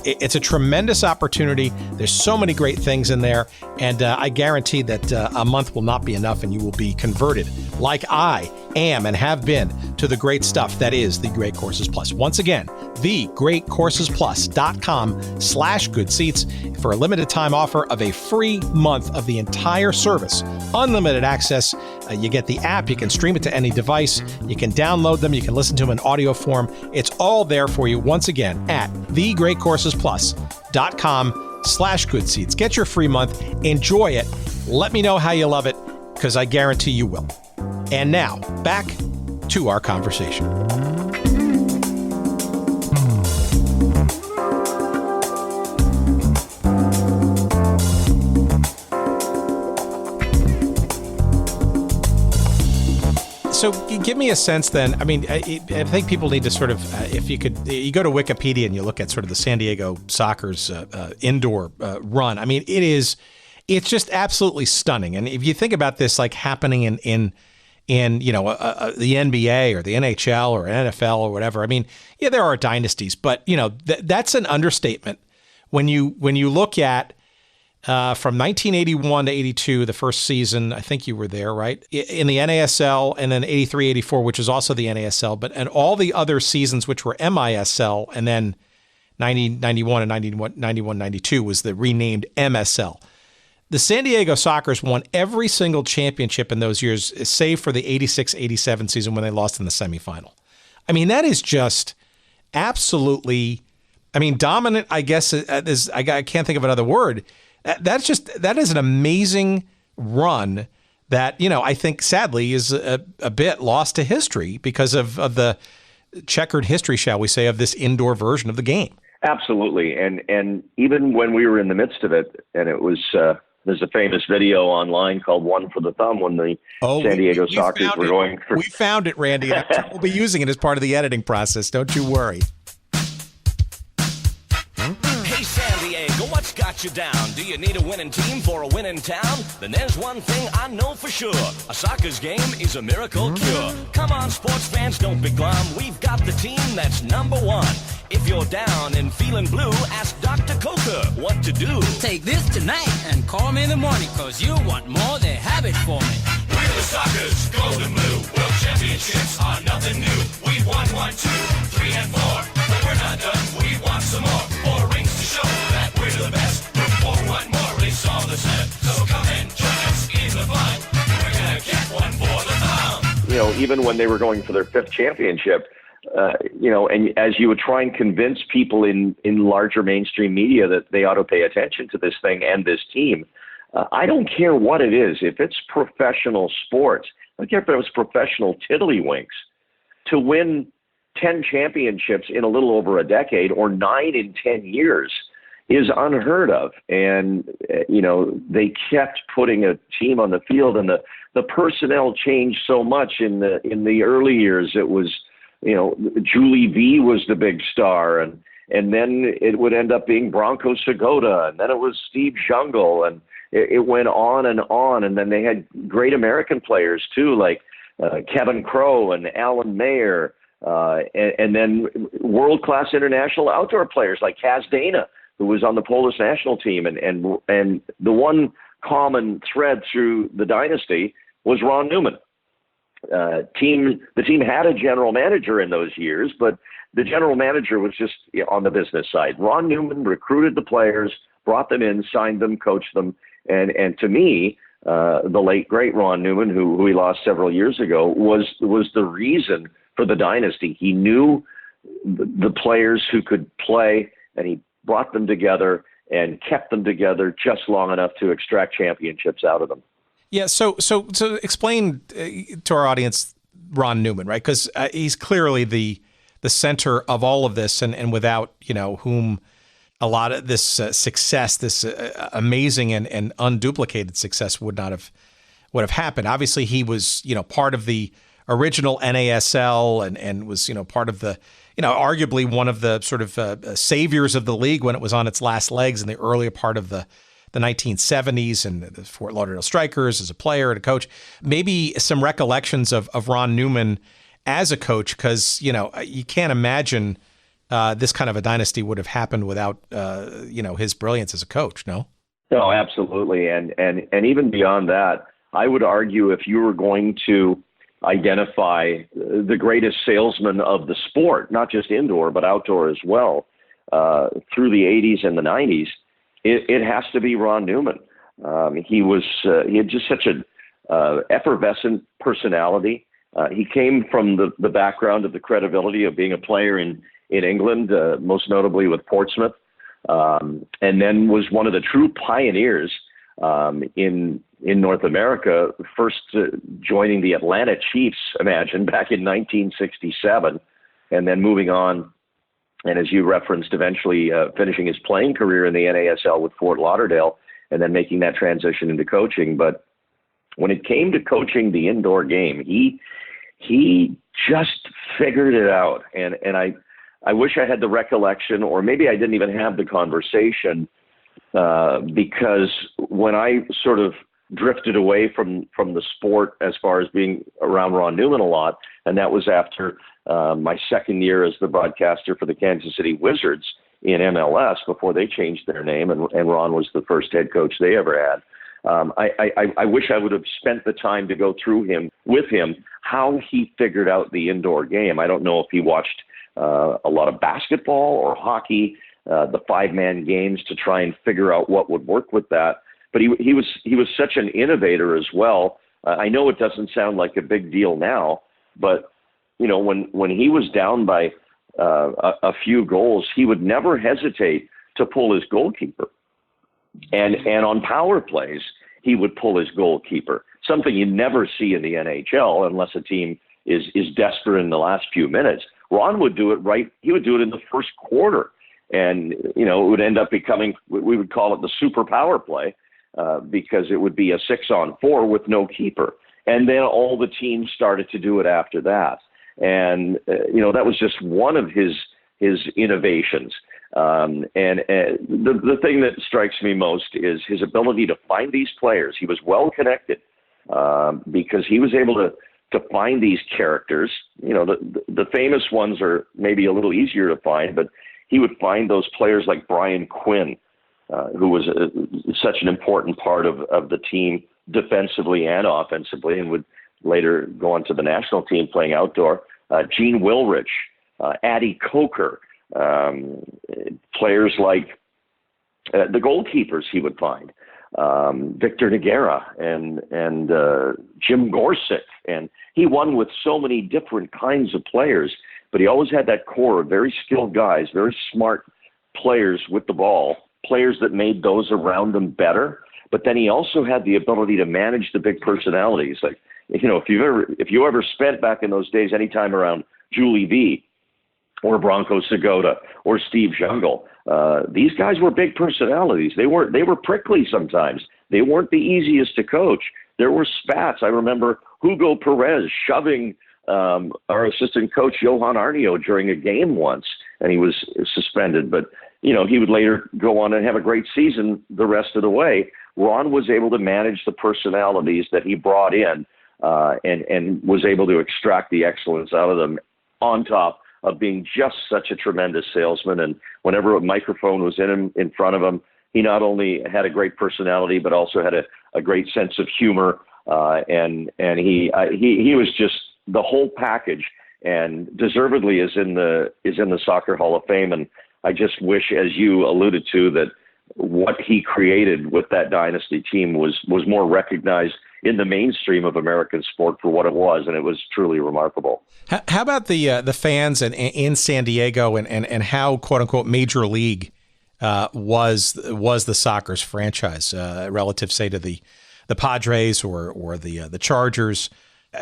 It's a tremendous opportunity. There's so many great things in there, and I guarantee that a month will not be enough, and you will be converted, like I am and have been, to the great stuff that is The Great Courses Plus. Once again, thegreatcoursesplus.com/goodseats for a limited time offer of a free month of the entire service. Unlimited access. You get the app. You can stream it to any device. You can download them. You can listen to them in audio form. It's all there for you once again at thegreatcoursesplus.com/goodseats. Get your free month. Enjoy it. Let me know how you love it, because I guarantee you will. And now, back to our conversation. So give me a sense then. I mean, I think people need to sort of, if you could, you go to Wikipedia and you look at sort of the San Diego Soccer's indoor run. I mean, it's just absolutely stunning. And if you think about this, like happening in the NBA or the NHL or NFL or whatever, I mean, yeah, there are dynasties, but that's an understatement. When you look at from 1981 to 82, the first season, I think you were there, right? In the NASL, and then 83, 84, which is also the NASL, and all the other seasons, which were MISL, and then 90, 91, and 91, 92 was the renamed MSL. The San Diego Sockers won every single championship in those years, save for the 86, 87 season when they lost in the semifinal. I mean, that is just absolutely, dominant, I guess. I can't think of another word. That is an amazing run that, I think sadly is a bit lost to history because of the checkered history, shall we say, of this indoor version of the game. Absolutely. And even when we were in the midst of it, and it was, there's a famous video online called One for the Thumb when the San Diego Sockers were going for... We found it, Randy. We'll be using it as part of the editing process. Don't you worry. Hey, San Diego, what's got you down? Do you need a winning team for a winning town? Then there's one thing I know for sure. A soccer's game is a miracle cure. Come on, sports fans, don't be glum. We've got the team that's number one. If you're down and feeling blue, ask Dr. Coker what to do. Take this tonight and call me in the morning, cause you want more, they have it for me. We're the Sockers, gold and blue. World championships are nothing new. We've won 1, 2, 3, and 4. But we're not done, we want some more. More rings to show that we're the best. Room for one more, it's all the same. So come and join us in the fun. We're gonna get one for the thumb. You know, even when they were going for their 5th championship, you know, and as you would try and convince people in larger mainstream media that they ought to pay attention to this thing and this team, I don't care what it is. If it's professional sports, I don't care if it was professional tiddlywinks, to win 10 championships in a little over a decade or 9 in 10 years is unheard of. And, you know, they kept putting a team on the field, and the personnel changed so much in the early years. It was, you know, Julie V was the big star, and then it would end up being Bronco Segota, and then it was Steve Jungle, and it went on, and then they had great American players too, like Kevin Crowe and Alan Mayer, and then world-class international outdoor players like Kaz Dana, who was on the Polish national team, and the one common thread through the dynasty was Ron Newman. The team had a general manager in those years, but the general manager was just on the business side. Ron Newman recruited the players, brought them in, signed them, coached them, and to me, the late great Ron Newman, who we lost several years ago, was the reason for the dynasty. He knew the players who could play, and he brought them together and kept them together just long enough to extract championships out of them. Yeah, so explain to our audience Ron Newman, right? Because he's clearly the center of all of this, and without, you know, whom a lot of this success, this amazing and unduplicated success would have happened. Obviously, he was, you know, part of the original NASL and was, you know, part of the, you know, arguably one of the sort of saviors of the league when it was on its last legs in the earlier part of the 1970s, and the Fort Lauderdale Strikers as a player and a coach. Maybe some recollections of Ron Newman as a coach, because, you know, you can't imagine this kind of a dynasty would have happened without, you know, his brilliance as a coach, no? No, absolutely. And even beyond that, I would argue if you were going to identify the greatest salesman of the sport, not just indoor, but outdoor as well, through the 80s and the 90s, it has to be Ron Newman. He had just such an effervescent personality. He came from the background of the credibility of being a player in England, most notably with Portsmouth, and then was one of the true pioneers in North America, first joining the Atlanta Chiefs, imagine, back in 1967, and then moving on. And as you referenced, eventually finishing his playing career in the NASL with Fort Lauderdale, and then making that transition into coaching. But when it came to coaching the indoor game, he just figured it out. And I wish I had the recollection, or maybe I didn't even have the conversation, because when I sort of drifted away from the sport as far as being around Ron Newman a lot, and that was after my second year as the broadcaster for the Kansas City Wizards in MLS before they changed their name, and Ron was the first head coach they ever had. I wish I would have spent the time to go through with him how he figured out the indoor game. I don't know if he watched a lot of basketball or hockey, the 5-man games, to try and figure out what would work with that. But he was such an innovator as well. I know it doesn't sound like a big deal now, but you know, when he was down by a few goals, he would never hesitate to pull his goalkeeper. And on power plays, he would pull his goalkeeper, something you never see in the NHL unless a team is desperate in the last few minutes. Ron would do it right. He would do it in the first quarter. And, it would end up becoming, we would call it the super power play, because it would be a 6-on-4 with no keeper. And then all the teams started to do it after that. And, that was just one of his innovations. And the thing that strikes me most is his ability to find these players. He was well connected, because he was able to find these characters. The famous ones are maybe a little easier to find, but he would find those players like Brian Quinn, who was such an important part of the team defensively and offensively, and would later go on to the national team playing outdoor. Gene Wilrich, Addie Coker, players like the goalkeepers he would find, Victor Noguera and Jim Gorsuch. And he won with so many different kinds of players, but he always had that core of very skilled guys, very smart players with the ball, players that made those around them better. But then he also had the ability to manage the big personalities. Like, if you ever spent back in those days any time around Julie V or Bronco Segota or Steve Jungle, these guys were big personalities. They were prickly sometimes. They weren't the easiest to coach. There were spats. I remember Hugo Perez shoving our assistant coach Johan Arnio during a game once, and he was suspended. But, he would later go on and have a great season the rest of the way. Ron was able to manage the personalities that he brought in, and was able to extract the excellence out of them, on top of being just such a tremendous salesman. And whenever a microphone was in front of him, he not only had a great personality, but also had a great sense of humor. And he was just the whole package, and deservedly is in the Soccer Hall of Fame. And I just wish, as you alluded to, that what he created with that dynasty team was more recognized in the mainstream of American sport for what it was, and it was truly remarkable. How about the fans in San Diego, and how, quote unquote, major league was the Sockers franchise relative, say, to the Padres or the Chargers?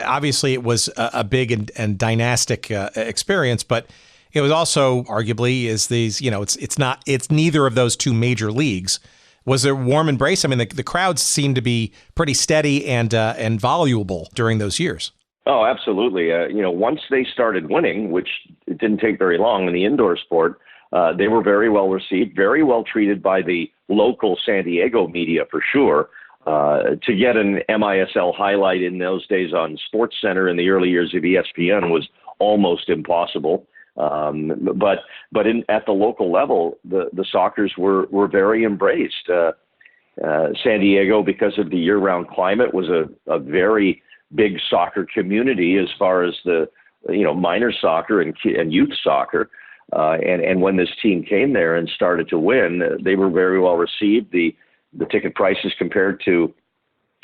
Obviously, it was a big and dynastic experience, but it was also arguably it's neither of those two major leagues. Was there a warm embrace? I mean, the crowds seemed to be pretty steady and voluble during those years. Oh, absolutely. Once they started winning, which it didn't take very long in the indoor sport, they were very well received, very well treated by the local San Diego media for sure. To get an MISL highlight in those days on SportsCenter in the early years of ESPN was almost impossible. But at the local level, the Sockers were very embraced. San Diego, because of the year-round climate, was a very big soccer community as far as the minor soccer and youth soccer. And when this team came there and started to win, they were very well received. The ticket prices compared to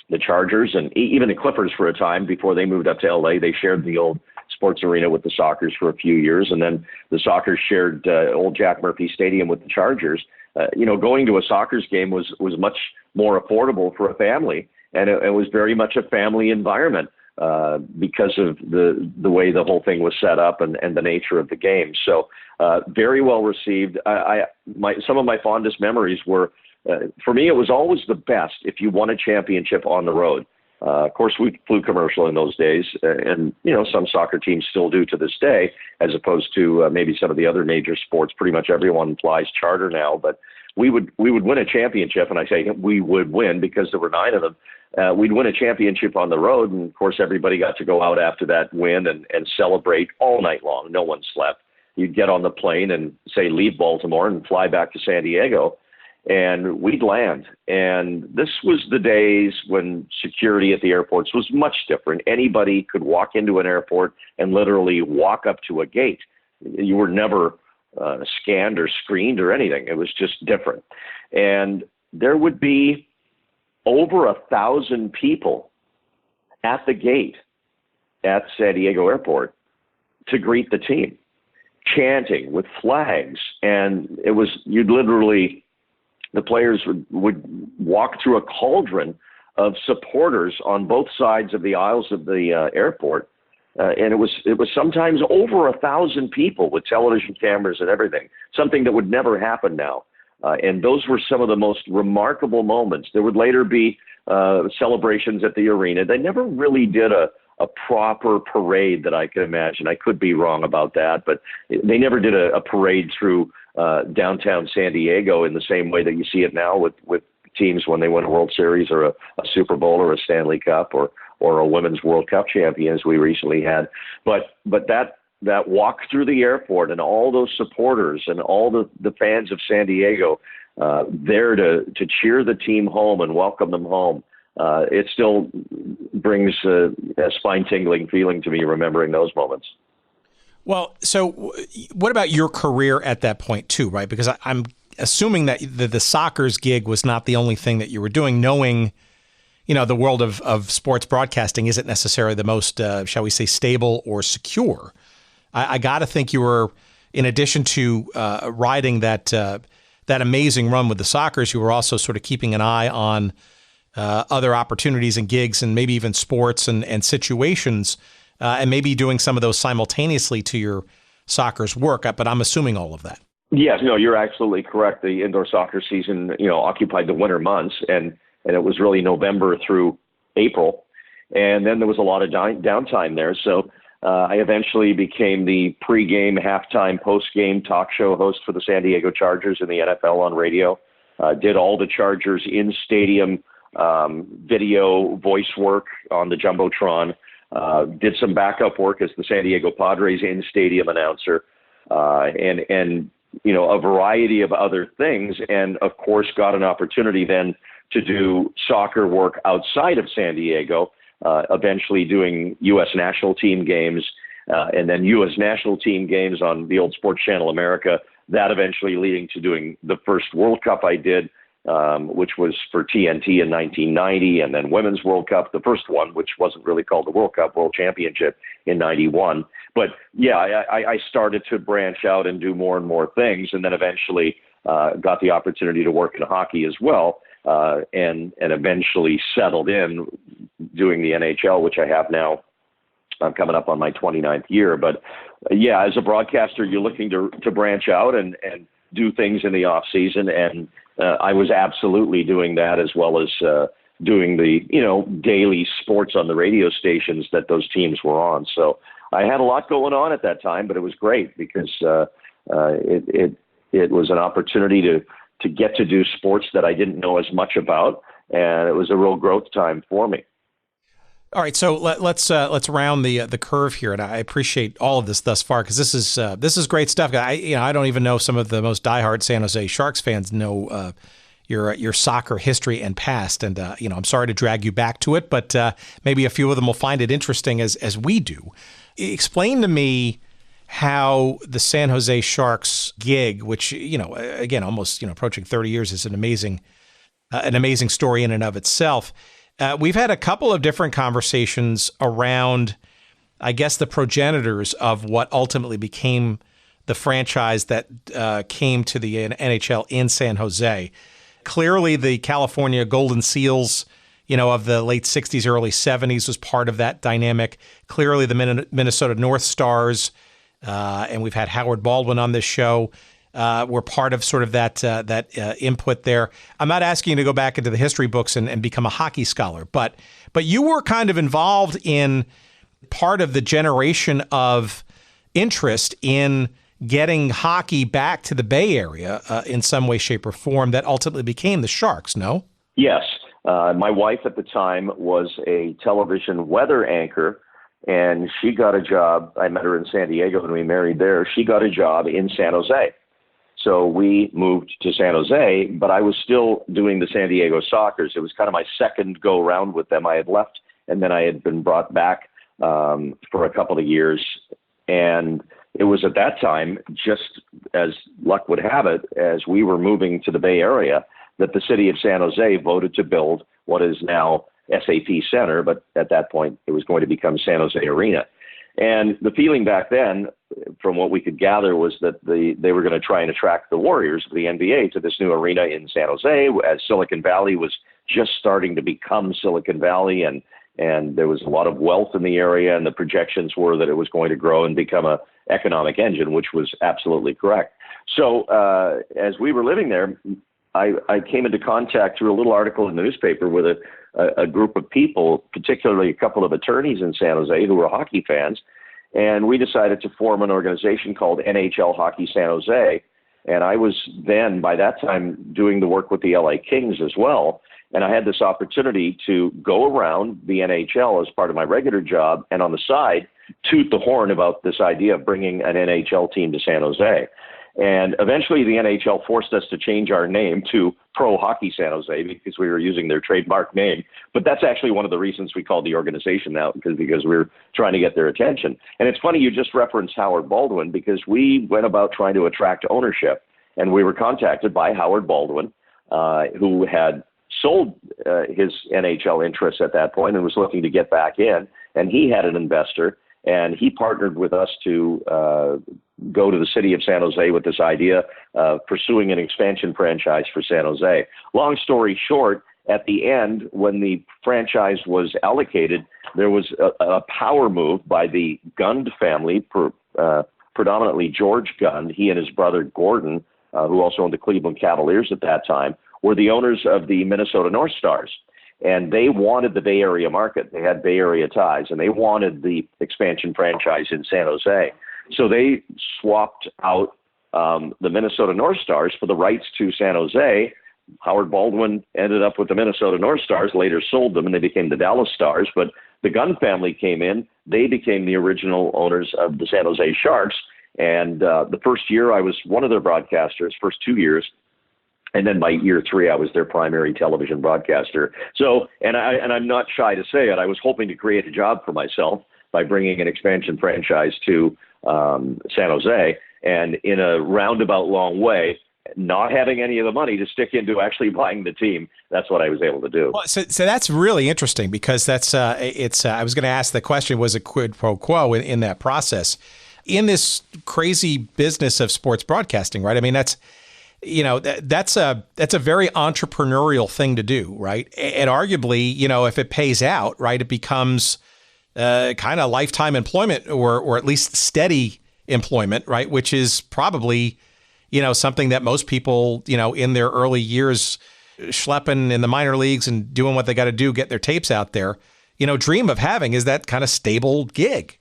the Chargers and even the Clippers for a time before they moved up to LA, they shared the old sports arena with the Sockers for a few years. And then the Sockers shared old Jack Murphy Stadium with the Chargers. Going to a Sockers game was much more affordable for a family. And it was very much a family environment because of the way the whole thing was set up and the nature of the game. So very well received. Some of my fondest memories were, for me, it was always the best if you won a championship on the road. Of course, we flew commercial in those days, and some soccer teams still do to this day, as opposed to maybe some of the other major sports. Pretty much everyone flies charter now, but we would win a championship, and I say we would win because there were 9 of them. We'd win a championship on the road, and of course, everybody got to go out after that win and celebrate all night long. No one slept. You'd get on the plane and say leave Baltimore and fly back to San Diego. And we'd land. And this was the days when security at the airports was much different. Anybody could walk into an airport and literally walk up to a gate. You were never scanned or screened or anything. It was just different. And there would be over 1,000 people at the gate at San Diego Airport to greet the team, chanting with flags. And it was, the players would walk through a cauldron of supporters on both sides of the aisles of the airport, and it was sometimes over 1,000 people with television cameras and everything, something that would never happen now. And those were some of the most remarkable moments. There would later be celebrations at the arena. They never really did a proper parade that I could imagine. I could be wrong about that, but they never did a parade through downtown San Diego in the same way that you see it now with teams when they win a World Series or a Super Bowl or a Stanley Cup or a Women's World Cup champion, as we recently had. But that walk through the airport and all those supporters and all the fans of San Diego there to cheer the team home and welcome them home, it still brings a spine-tingling feeling to me remembering those moments. Well, so what about your career at that point too, right? Because I'm assuming that the soccer's gig was not the only thing that you were doing, knowing, the world of sports broadcasting isn't necessarily the most, shall we say, stable or secure. I got to think you were, in addition to riding that amazing run with the Sockers, you were also sort of keeping an eye on other opportunities and gigs and maybe even sports and situations, and maybe doing some of those simultaneously to your Sockers work. But I'm assuming all of that. Yes, no, you're absolutely correct. The indoor soccer season, occupied the winter months, and it was really November through April. And then there was a lot of downtime there. So I eventually became the pregame, halftime, postgame talk show host for the San Diego Chargers in the NFL on radio. Did all the Chargers in-stadium video voice work on the Jumbotron. Did some backup work as the San Diego Padres in-stadium announcer. And a variety of other things. And, of course, got an opportunity then to do soccer work outside of San Diego, eventually doing U.S. national team games, and then U.S. national team games on the old Sports Channel America, that eventually leading to doing the first World Cup I did, which was for TNT in 1990, and then Women's World Cup, the first one, which wasn't really called the World Cup, World Championship in 91. But, yeah, I started to branch out and do more and more things, and then eventually got the opportunity to work in hockey as well, and eventually settled in doing the NHL, which I have now. I'm coming up on my 29th year. But, yeah, as a broadcaster, you're looking to branch out and do things in the off season, and I was absolutely doing that, as well as doing the daily sports on the radio stations that those teams were on. So I had a lot going on at that time, but it was great because it was an opportunity to get to do sports that I didn't know as much about, and it was a real growth time for me. All right, so let's round the curve here, and I appreciate all of this thus far because this is great stuff. I don't even know some of the most diehard San Jose Sharks fans know your soccer history and past, and I'm sorry to drag you back to it, but maybe a few of them will find it interesting as we do. Explain to me how the San Jose Sharks gig, which again almost approaching 30 years, is an amazing story in and of itself. We've had a couple of different conversations around, I guess, the progenitors of what ultimately became the franchise that came to the NHL in San Jose. Clearly, the California Golden Seals, of the late 60s, early 70s was part of that dynamic. Clearly, the Minnesota North Stars, and we've had Howard Baldwin on this show, were part of sort of that input there. I'm not asking you to go back into the history books and become a hockey scholar, but you were kind of involved in part of the generation of interest in getting hockey back to the Bay Area in some way, shape, or form that ultimately became the Sharks, no? Yes. My wife at the time was a television weather anchor, and she got a job. I met her in San Diego and we married there. She got a job in San Jose. So we moved to San Jose, but I was still doing the San Diego Sockers. It was kind of my second go round with them. I had left, and then I had been brought back for a couple of years. And it was at that time, just as luck would have it, as we were moving to the Bay Area, that the city of San Jose voted to build what is now SAP Center, but at that point it was going to become San Jose Arena. And the feeling back then, from what we could gather, was that they were going to try and attract the Warriors of the NBA to this new arena in San Jose, as Silicon Valley was just starting to become Silicon Valley, and and there was a lot of wealth in the area, and the projections were that it was going to grow and become a economic engine, which was absolutely correct. So as we were living there, I came into contact through a little article in the newspaper with a group of people, particularly a couple of attorneys in San Jose who were hockey fans, and we decided to form an organization called NHL Hockey San Jose. And I was then, by that time, doing the work with the LA Kings as well. And I had this opportunity to go around the NHL as part of my regular job, and on the side, toot the horn about this idea of bringing an NHL team to San Jose. And eventually the NHL forced us to change our name to Pro Hockey San Jose because we were using their trademark name. But that's actually one of the reasons we called the organization now, because we were trying to get their attention. And it's funny you just referenced Howard Baldwin, because we went about trying to attract ownership. And we were contacted by Howard Baldwin, who had sold his NHL interests at that point and was looking to get back in. And he had an investor, and he partnered with us to go to the city of San Jose with this idea of pursuing an expansion franchise for San Jose. Long story short, at the end, when the franchise was allocated, there was a power move by the Gund family, predominantly George Gund. He and his brother Gordon, who also owned the Cleveland Cavaliers at that time, were the owners of the Minnesota North Stars. And they wanted the Bay Area market. They had Bay Area ties, and they wanted the expansion franchise in San Jose. So they swapped out the Minnesota North Stars for the rights to San Jose. Howard Baldwin ended up with the Minnesota North Stars, later sold them, and they became the Dallas Stars. But the Gunn family came in. They became the original owners of the San Jose Sharks. And the first year, I was one of their broadcasters, first 2 years. And then by year 3, I was their primary television broadcaster. So, and I'm not shy to say it, I was hoping to create a job for myself by bringing an expansion franchise to San Jose. And in a roundabout long way, not having any of the money to stick into actually buying the team, that's what I was able to do. Well, so that's really interesting, because that's I was going to ask the question, was a quid pro quo in that process? In this crazy business of sports broadcasting, right? I mean, that's a very entrepreneurial thing to do, right? And arguably, if it pays out, right, it becomes kind of lifetime employment, or at least steady employment, right? Which is probably, something that most people, in their early years, schlepping in the minor leagues and doing what they got to do, get their tapes out there, dream of having, is that kind of stable gig.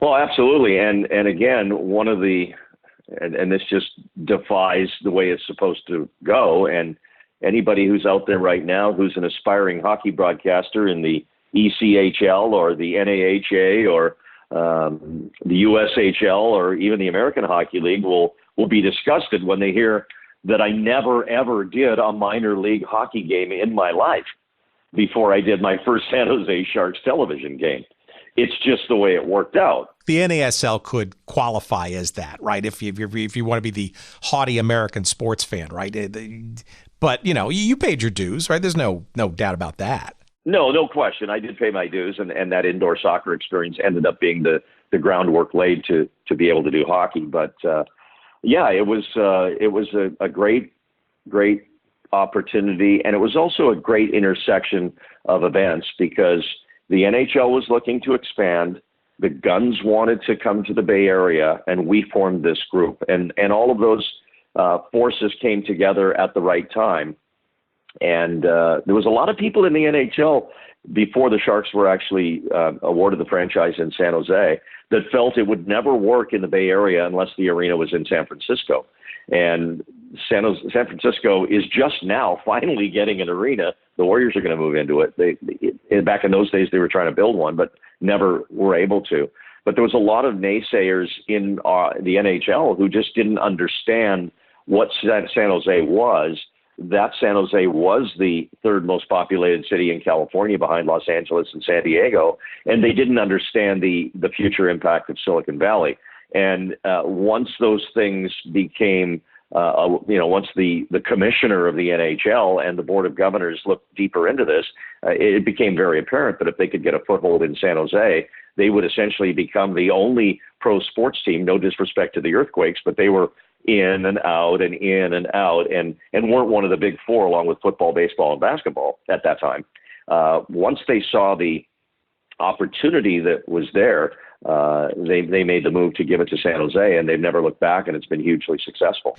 Well, absolutely. And again, one of the, and this just defies the way it's supposed to go. And anybody who's out there right now who's an aspiring hockey broadcaster in the ECHL or the NAHA or the USHL or even the American Hockey League will be disgusted when they hear that I never, ever did a minor league hockey game in my life before I did my first San Jose Sharks television game. It's just the way it worked out. The NASL could qualify as that, right? If you want to be the haughty American sports fan, right? But, you paid your dues, right? There's no doubt about that. No question. I did pay my dues, and that indoor soccer experience ended up being the groundwork laid to be able to do hockey. But, it was a great opportunity, and it was also a great intersection of events, because the NHL was looking to expand. The Guns wanted to come to the Bay Area, and we formed this group. And all of those forces came together at the right time. And there was a lot of people in the NHL before the Sharks were actually awarded the franchise in San Jose that felt it would never work in the Bay Area unless the arena was in San Francisco. And San Francisco is just now finally getting an arena. The Warriors are going to move into it. Back in those days, they were trying to build one, but never were able to. But there was a lot of naysayers in the NHL who just didn't understand what San Jose was. That San Jose was the third most populated city in California behind Los Angeles and San Diego, and they didn't understand the future impact of Silicon Valley. And once those things became, once the commissioner of the NHL and the board of governors looked deeper into this, it became very apparent that if they could get a foothold in San Jose, they would essentially become the only pro sports team, no disrespect to the Earthquakes, but they were in and out and in and out and weren't one of the big four along with football, baseball, and basketball at that time. Once they saw the opportunity that was there, they made the move to give it to San Jose, and they've never looked back, and it's been hugely successful.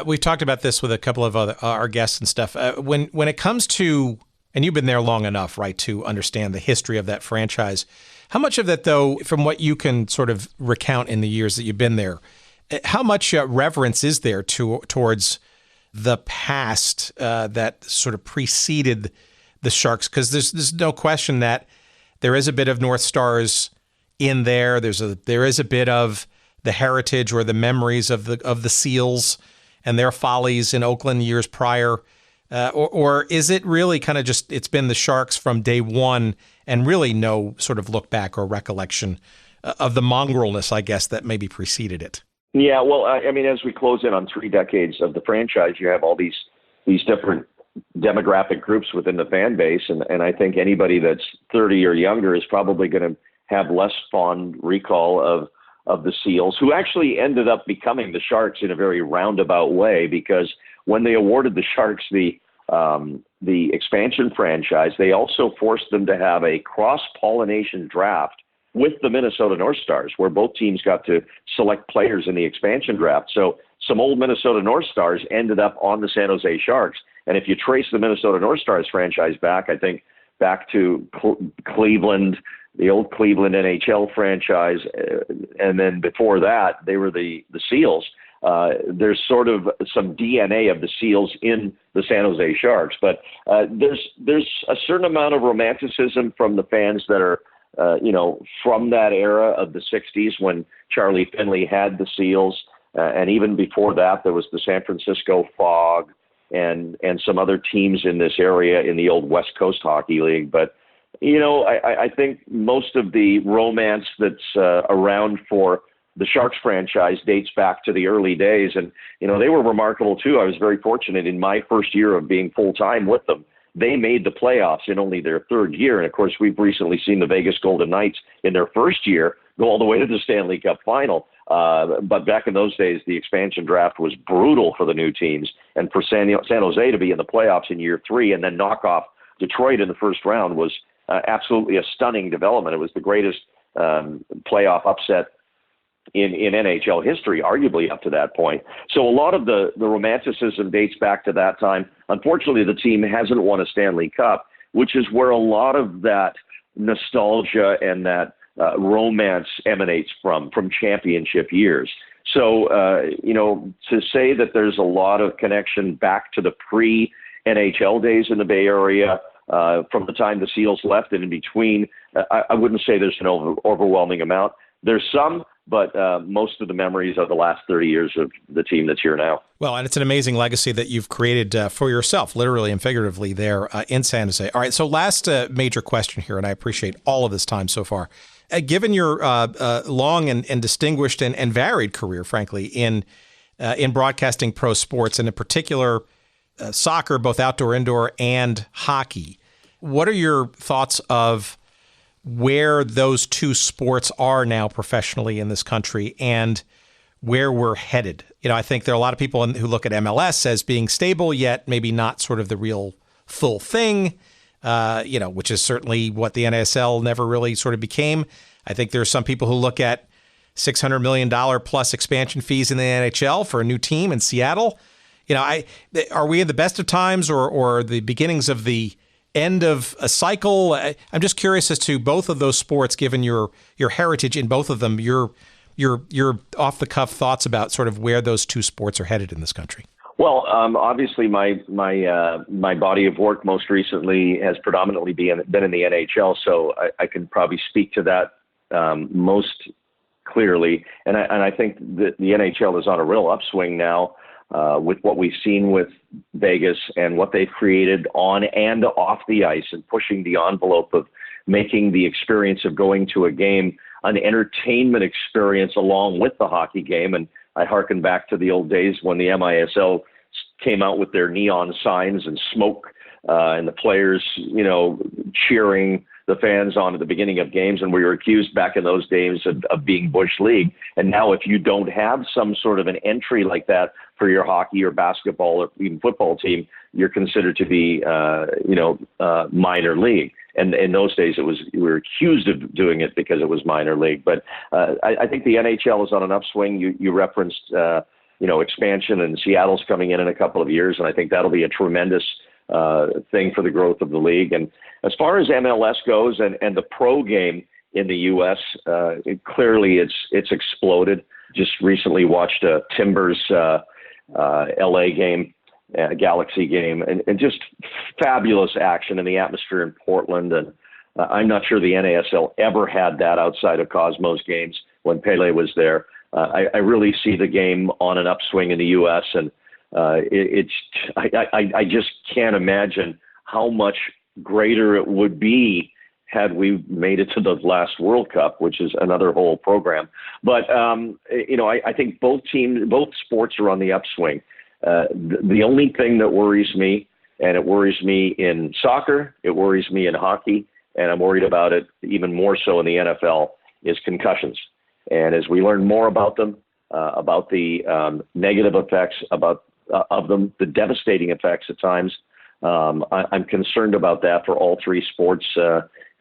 We've talked about this with a couple of our guests and stuff. When it comes to, and you've been there long enough, right, to understand the history of that franchise, how much of that, though, from what you can sort of recount in the years that you've been there, how much reverence is there towards the past that sort of preceded the Sharks? Because there's no question that there is a bit of North Stars in there. There is a bit of the heritage or the memories of the Seals and their follies in Oakland years prior, or is it really kind of just it's been the Sharks from day one and really no sort of look back or recollection of the mongrelness, I guess, that maybe preceded it? Yeah, well, I mean, as we close in on 3 decades of the franchise, you have all these different demographic groups within the fan base, and I think anybody that's 30 or younger is probably going to have less fond recall of the Seals, who actually ended up becoming the Sharks in a very roundabout way, because when they awarded the Sharks the expansion franchise, they also forced them to have a cross-pollination draft with the Minnesota North Stars, where both teams got to select players in the expansion draft. So some old Minnesota North Stars ended up on the San Jose Sharks. And if you trace the Minnesota North Stars franchise back, I think back to Cleveland, the old Cleveland NHL franchise, and then before that, they were the Seals. There's sort of some DNA of the Seals in the San Jose Sharks, but there's a certain amount of romanticism from the fans that are from that era of the 60s when Charlie Finley had the Seals. And even before that, there was the San Francisco Fog and some other teams in this area in the old West Coast Hockey League. But, I think most of the romance that's around for the Sharks franchise dates back to the early days. And, they were remarkable, too. I was very fortunate in my first year of being full-time with them. They made the playoffs in only their 3rd year. And, of course, we've recently seen the Vegas Golden Knights in their first year go all the way to the Stanley Cup final. But back in those days, the expansion draft was brutal for the new teams. And for San Jose to be in the playoffs in year 3 and then knock off Detroit in the first round was absolutely a stunning development. It was the greatest playoff upset in NHL history, arguably up to that point. So a lot of the romanticism dates back to that time. Unfortunately, the team hasn't won a Stanley Cup, which is where a lot of that nostalgia and that romance emanates from championship years. So, to say that there's a lot of connection back to the pre-NHL days in the Bay Area, from the time the Seals left and in between, I wouldn't say there's an overwhelming amount. There's some, but most of the memories are the last 30 years of the team that's here now. Well, and it's an amazing legacy that you've created for yourself, literally and figuratively, there in San Jose. All right, so last major question here, and I appreciate all of this time so far. Given your long and distinguished and varied career, frankly, in broadcasting pro sports, and in particular soccer, both outdoor, indoor, and hockey, what are your thoughts of where those two sports are now professionally in this country and where we're headed? I think there are a lot of people who look at MLS as being stable, yet maybe not sort of the real full thing, which is certainly what the NASL never really sort of became. I think there are some people who look at $600 million plus expansion fees in the NHL for a new team in Seattle. Are we in the best of times or the beginnings of the end of a cycle? I'm just curious as to both of those sports, given your heritage in both of them, your off the cuff thoughts about sort of where those two sports are headed in this country. Well, obviously my body of work most recently has predominantly been in the NHL, so I can probably speak to that most clearly. And I think that the NHL is on a real upswing now with what we've seen with Vegas and what they've created on and off the ice, and pushing the envelope of making the experience of going to a game an entertainment experience along with the hockey game. And I hearken back to the old days when the MISL came out with their neon signs and smoke and the players, cheering the fans on at the beginning of games. And we were accused back in those days of being Bush League. And now if you don't have some sort of an entry like that for your hockey or basketball or even football team, you're considered to be, minor league. And in those days, we were accused of doing it because it was minor league. But I think the NHL is on an upswing. You referenced, expansion, and Seattle's coming in a couple of years, and I think that'll be a tremendous thing for the growth of the league. And as far as MLS goes and the pro game in the U.S., clearly it's exploded. Just recently watched a Timbers L.A. game, Galaxy game, and just fabulous action in the atmosphere in Portland. And I'm not sure the NASL ever had that outside of Cosmos games when Pele was there. I really see the game on an upswing in the U.S., and I just can't imagine how much greater it would be had we made it to the last World Cup, which is another whole program. But, I think both sports are on the upswing. The only thing that worries me, and it worries me in soccer, it worries me in hockey, and I'm worried about it even more so in the NFL, is concussions. And as we learn more about them, about the negative effects of them, the devastating effects at times, I'm concerned about that for all three sports.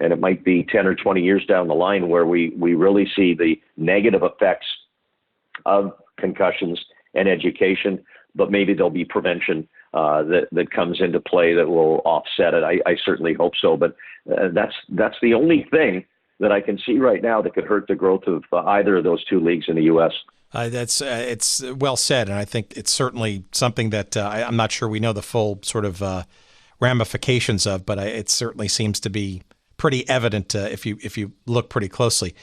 And it might be 10 or 20 years down the line where we really see the negative effects of concussions and education, but maybe there'll be prevention that comes into play that will offset it. I certainly hope so. But that's the only thing that I can see right now that could hurt the growth of either of those two leagues in the U.S. It's well said, and I think it's certainly something that I'm not sure we know the full sort of ramifications of, but it certainly seems to be pretty evident if you look pretty closely.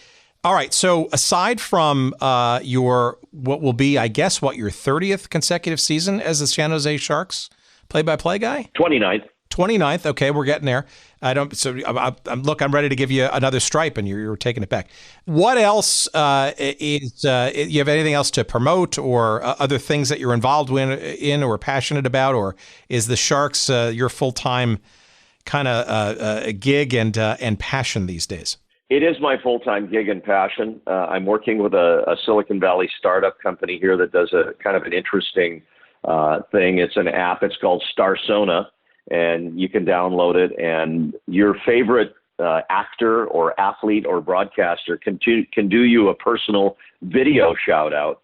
All right, so aside from your what will be, I guess, your 30th consecutive season as the San Jose Sharks play-by-play guy? 29th. Okay, we're getting there. I'm ready to give you another stripe, and you're taking it back. What else you have anything else to promote, or other things that you're involved in or passionate about, or is the Sharks your full-time kind of gig and passion these days? It is my full-time gig and passion. I'm working with a Silicon Valley startup company here that does a kind of an interesting thing. It's an app. It's called Starsona. And you can download it, and your favorite actor or athlete or broadcaster can do you a personal video shout out.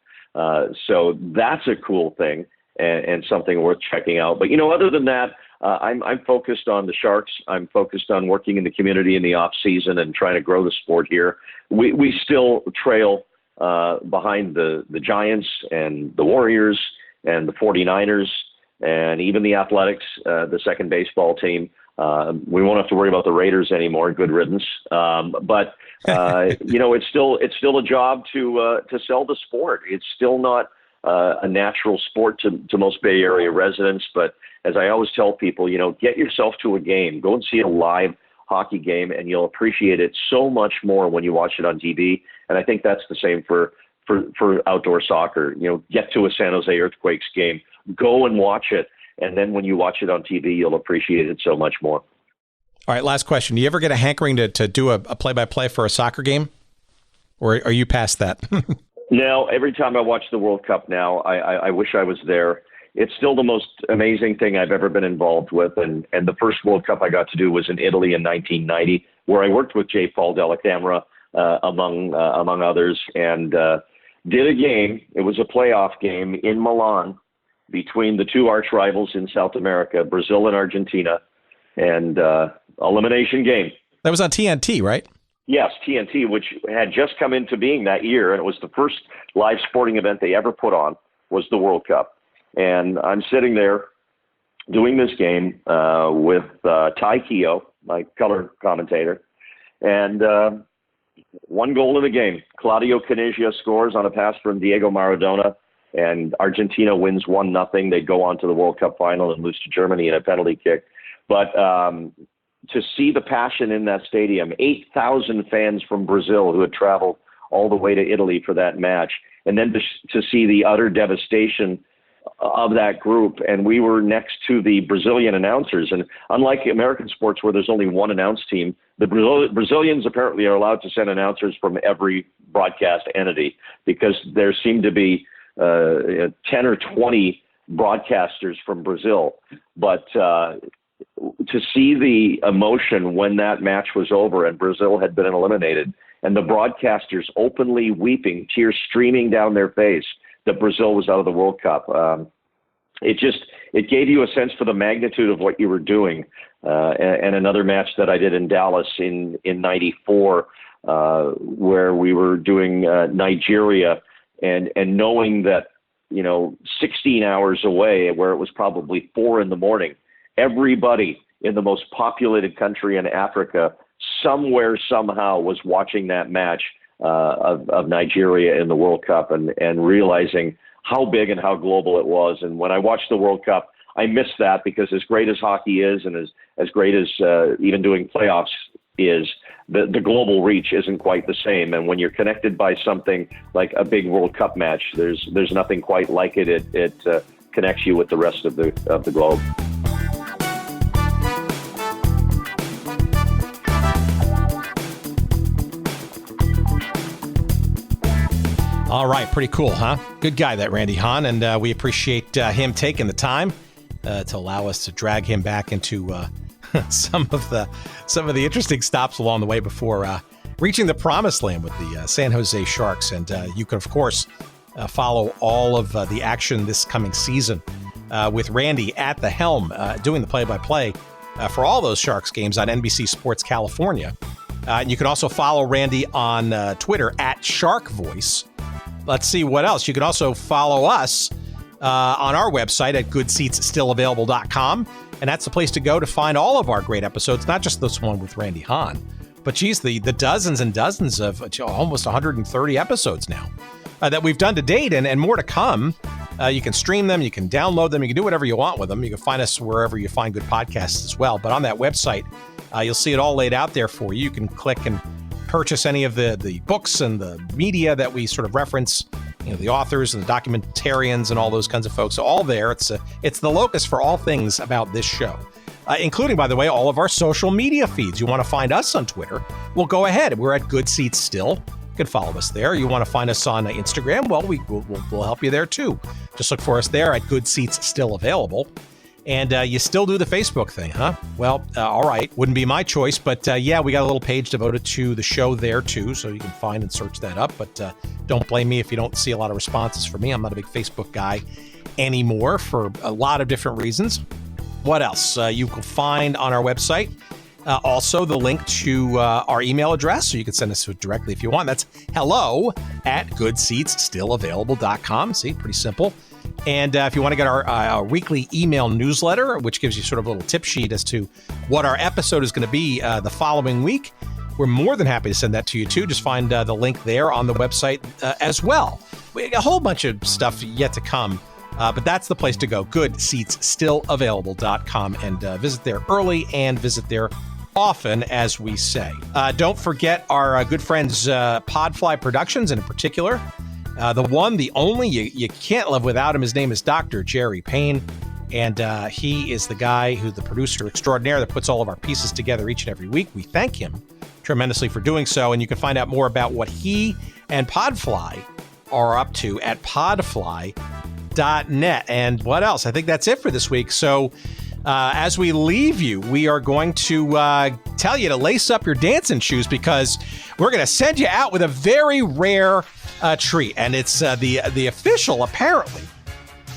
So that's a cool thing and something worth checking out. But, other than that, I'm focused on the Sharks. I'm focused on working in the community in the off season and trying to grow the sport here. We still trail behind the Giants and the Warriors and the 49ers. And even the Athletics, the second baseball team. We won't have to worry about the Raiders anymore. Good riddance. But it's still a job to sell the sport. It's still not a natural sport to most Bay Area residents. But as I always tell people, get yourself to a game. Go and see a live hockey game, and you'll appreciate it so much more when you watch it on TV. And I think that's the same for outdoor soccer. Get to a San Jose Earthquakes game. Go and watch it, and then when you watch it on TV, you'll appreciate it so much more. All right, last question. Do you ever get a hankering to do a play-by-play for a soccer game, or are you past that? No, every time I watch the World Cup now, I wish I was there. It's still the most amazing thing I've ever been involved with, and the first World Cup I got to do was in Italy in 1990, where I worked with J. Paul Della Camera, among others, and did a game. It was a playoff game in Milan between the two arch rivals in South America, Brazil and Argentina, and elimination game. That was on TNT, right? Yes, TNT, which had just come into being that year, and it was the first live sporting event they ever put on, was the World Cup. And I'm sitting there doing this game with Ty Keogh, my color commentator, and one goal in the game. Claudio Caniggia scores on a pass from Diego Maradona, and Argentina wins 1-0. They go on to the World Cup final and lose to Germany in a penalty kick. But to see the passion in that stadium, 8,000 fans from Brazil who had traveled all the way to Italy for that match, and then to see the utter devastation of that group. And we were next to the Brazilian announcers. And unlike American sports where there's only one announce team, the Brazilians apparently are allowed to send announcers from every broadcast entity, because there seemed to be 10 or 20 broadcasters from Brazil. But to see the emotion when that match was over and Brazil had been eliminated, and the broadcasters openly weeping, tears streaming down their face that Brazil was out of the World Cup. It gave you a sense for the magnitude of what you were doing. And another match that I did in Dallas in 94, where we were doing Nigeria, and knowing that, 16 hours away, where it was probably 4 a.m, everybody in the most populated country in Africa somewhere, somehow was watching that match of Nigeria in the World Cup, and realizing how big and how global it was. And when I watched the World Cup, I miss that, because as great as hockey is, and as great as even doing playoffs is, the global reach isn't quite the same. And when you're connected by something like a big World Cup match, there's nothing quite like it. It connects you with the rest of the globe. All right, pretty cool, huh? Good guy, that Randy Hahn, and we appreciate him taking the time to allow us to drag him back into some of the interesting stops along the way before reaching the promised land with the San Jose Sharks. And you can, of course, follow all of the action this coming season with Randy at the helm, doing the play-by-play for all those Sharks games on NBC Sports California. And you can also follow Randy on Twitter at Shark Voice. Let's see what else. You can also follow us on our website at goodseatsstillavailable.com. And that's the place to go to find all of our great episodes, not just this one with Randy Hahn, but geez, the dozens and dozens of almost 130 episodes now that we've done to date, and more to come. You can stream them, you can download them, you can do whatever you want with them. You can find us wherever you find good podcasts as well. But on that website, you'll see it all laid out there for you. You can click and purchase any of the books and the media that we sort of reference, the authors and the documentarians and all those kinds of folks. So all there. It's the locus for all things about this show, including, by the way, all of our social media feeds. You want to find us on Twitter? Well, go ahead. We're at Good Seats Still. You can follow us there. You want to find us on Instagram? Well, we'll help you there too. Just look for us there at Good Seats Still Available. And you still do the Facebook thing, huh? Well, all right. Wouldn't be my choice, but yeah, we got a little page devoted to the show there too, so you can find and search that up. But don't blame me if you don't see a lot of responses from me. I'm not a big Facebook guy anymore for a lot of different reasons. What else? You can find on our website also the link to our email address, so you can send us directly if you want. That's hello@goodseatsstillavailable.com. See, pretty simple. And if you want to get our weekly email newsletter, which gives you sort of a little tip sheet as to what our episode is going to be the following week, we're more than happy to send that to you too. Just find the link there on the website as well. We got a whole bunch of stuff yet to come, but that's the place to go. GoodSeatsStillAvailable.com, and visit there early and visit there often, as we say. Don't forget our good friends Podfly Productions, and in particular, the one, the only, you can't live without him. His name is Dr. Jerry Payne, and he is the guy the producer extraordinaire that puts all of our pieces together each and every week. We thank him tremendously for doing so, and you can find out more about what he and Podfly are up to at podfly.net. And what else? I think that's it for this week. So as we leave you, we are going to tell you to lace up your dancing shoes, because we're going to send you out with a very rare treat, and it's the official, apparently,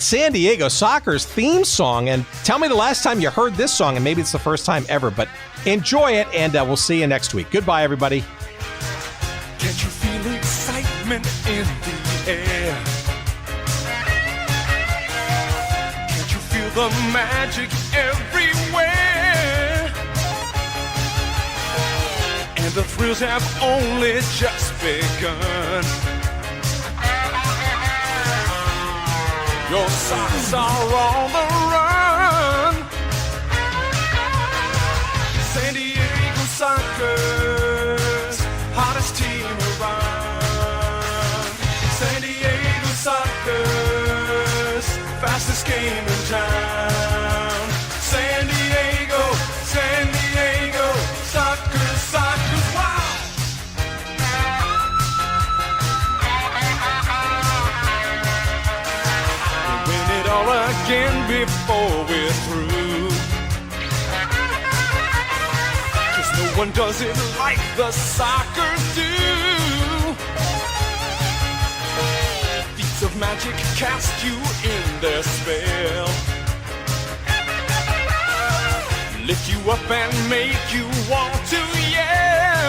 San Diego Soccer's theme song. And tell me the last time you heard this song, and maybe it's the first time ever, but enjoy it, and we'll see you next week. Goodbye, everybody. Can't you feel excitement in the air? Can't you feel the magic everywhere? And the thrills have only just begun. Your socks are on the run. San Diego Soccer's hottest team around. San Diego Soccer's fastest game in town. San Diego, Soccer's wow! We'll win it all again before we're through. one does it like the soccer do. Feats of magic cast you in their spell, lift you up and make you want to yell.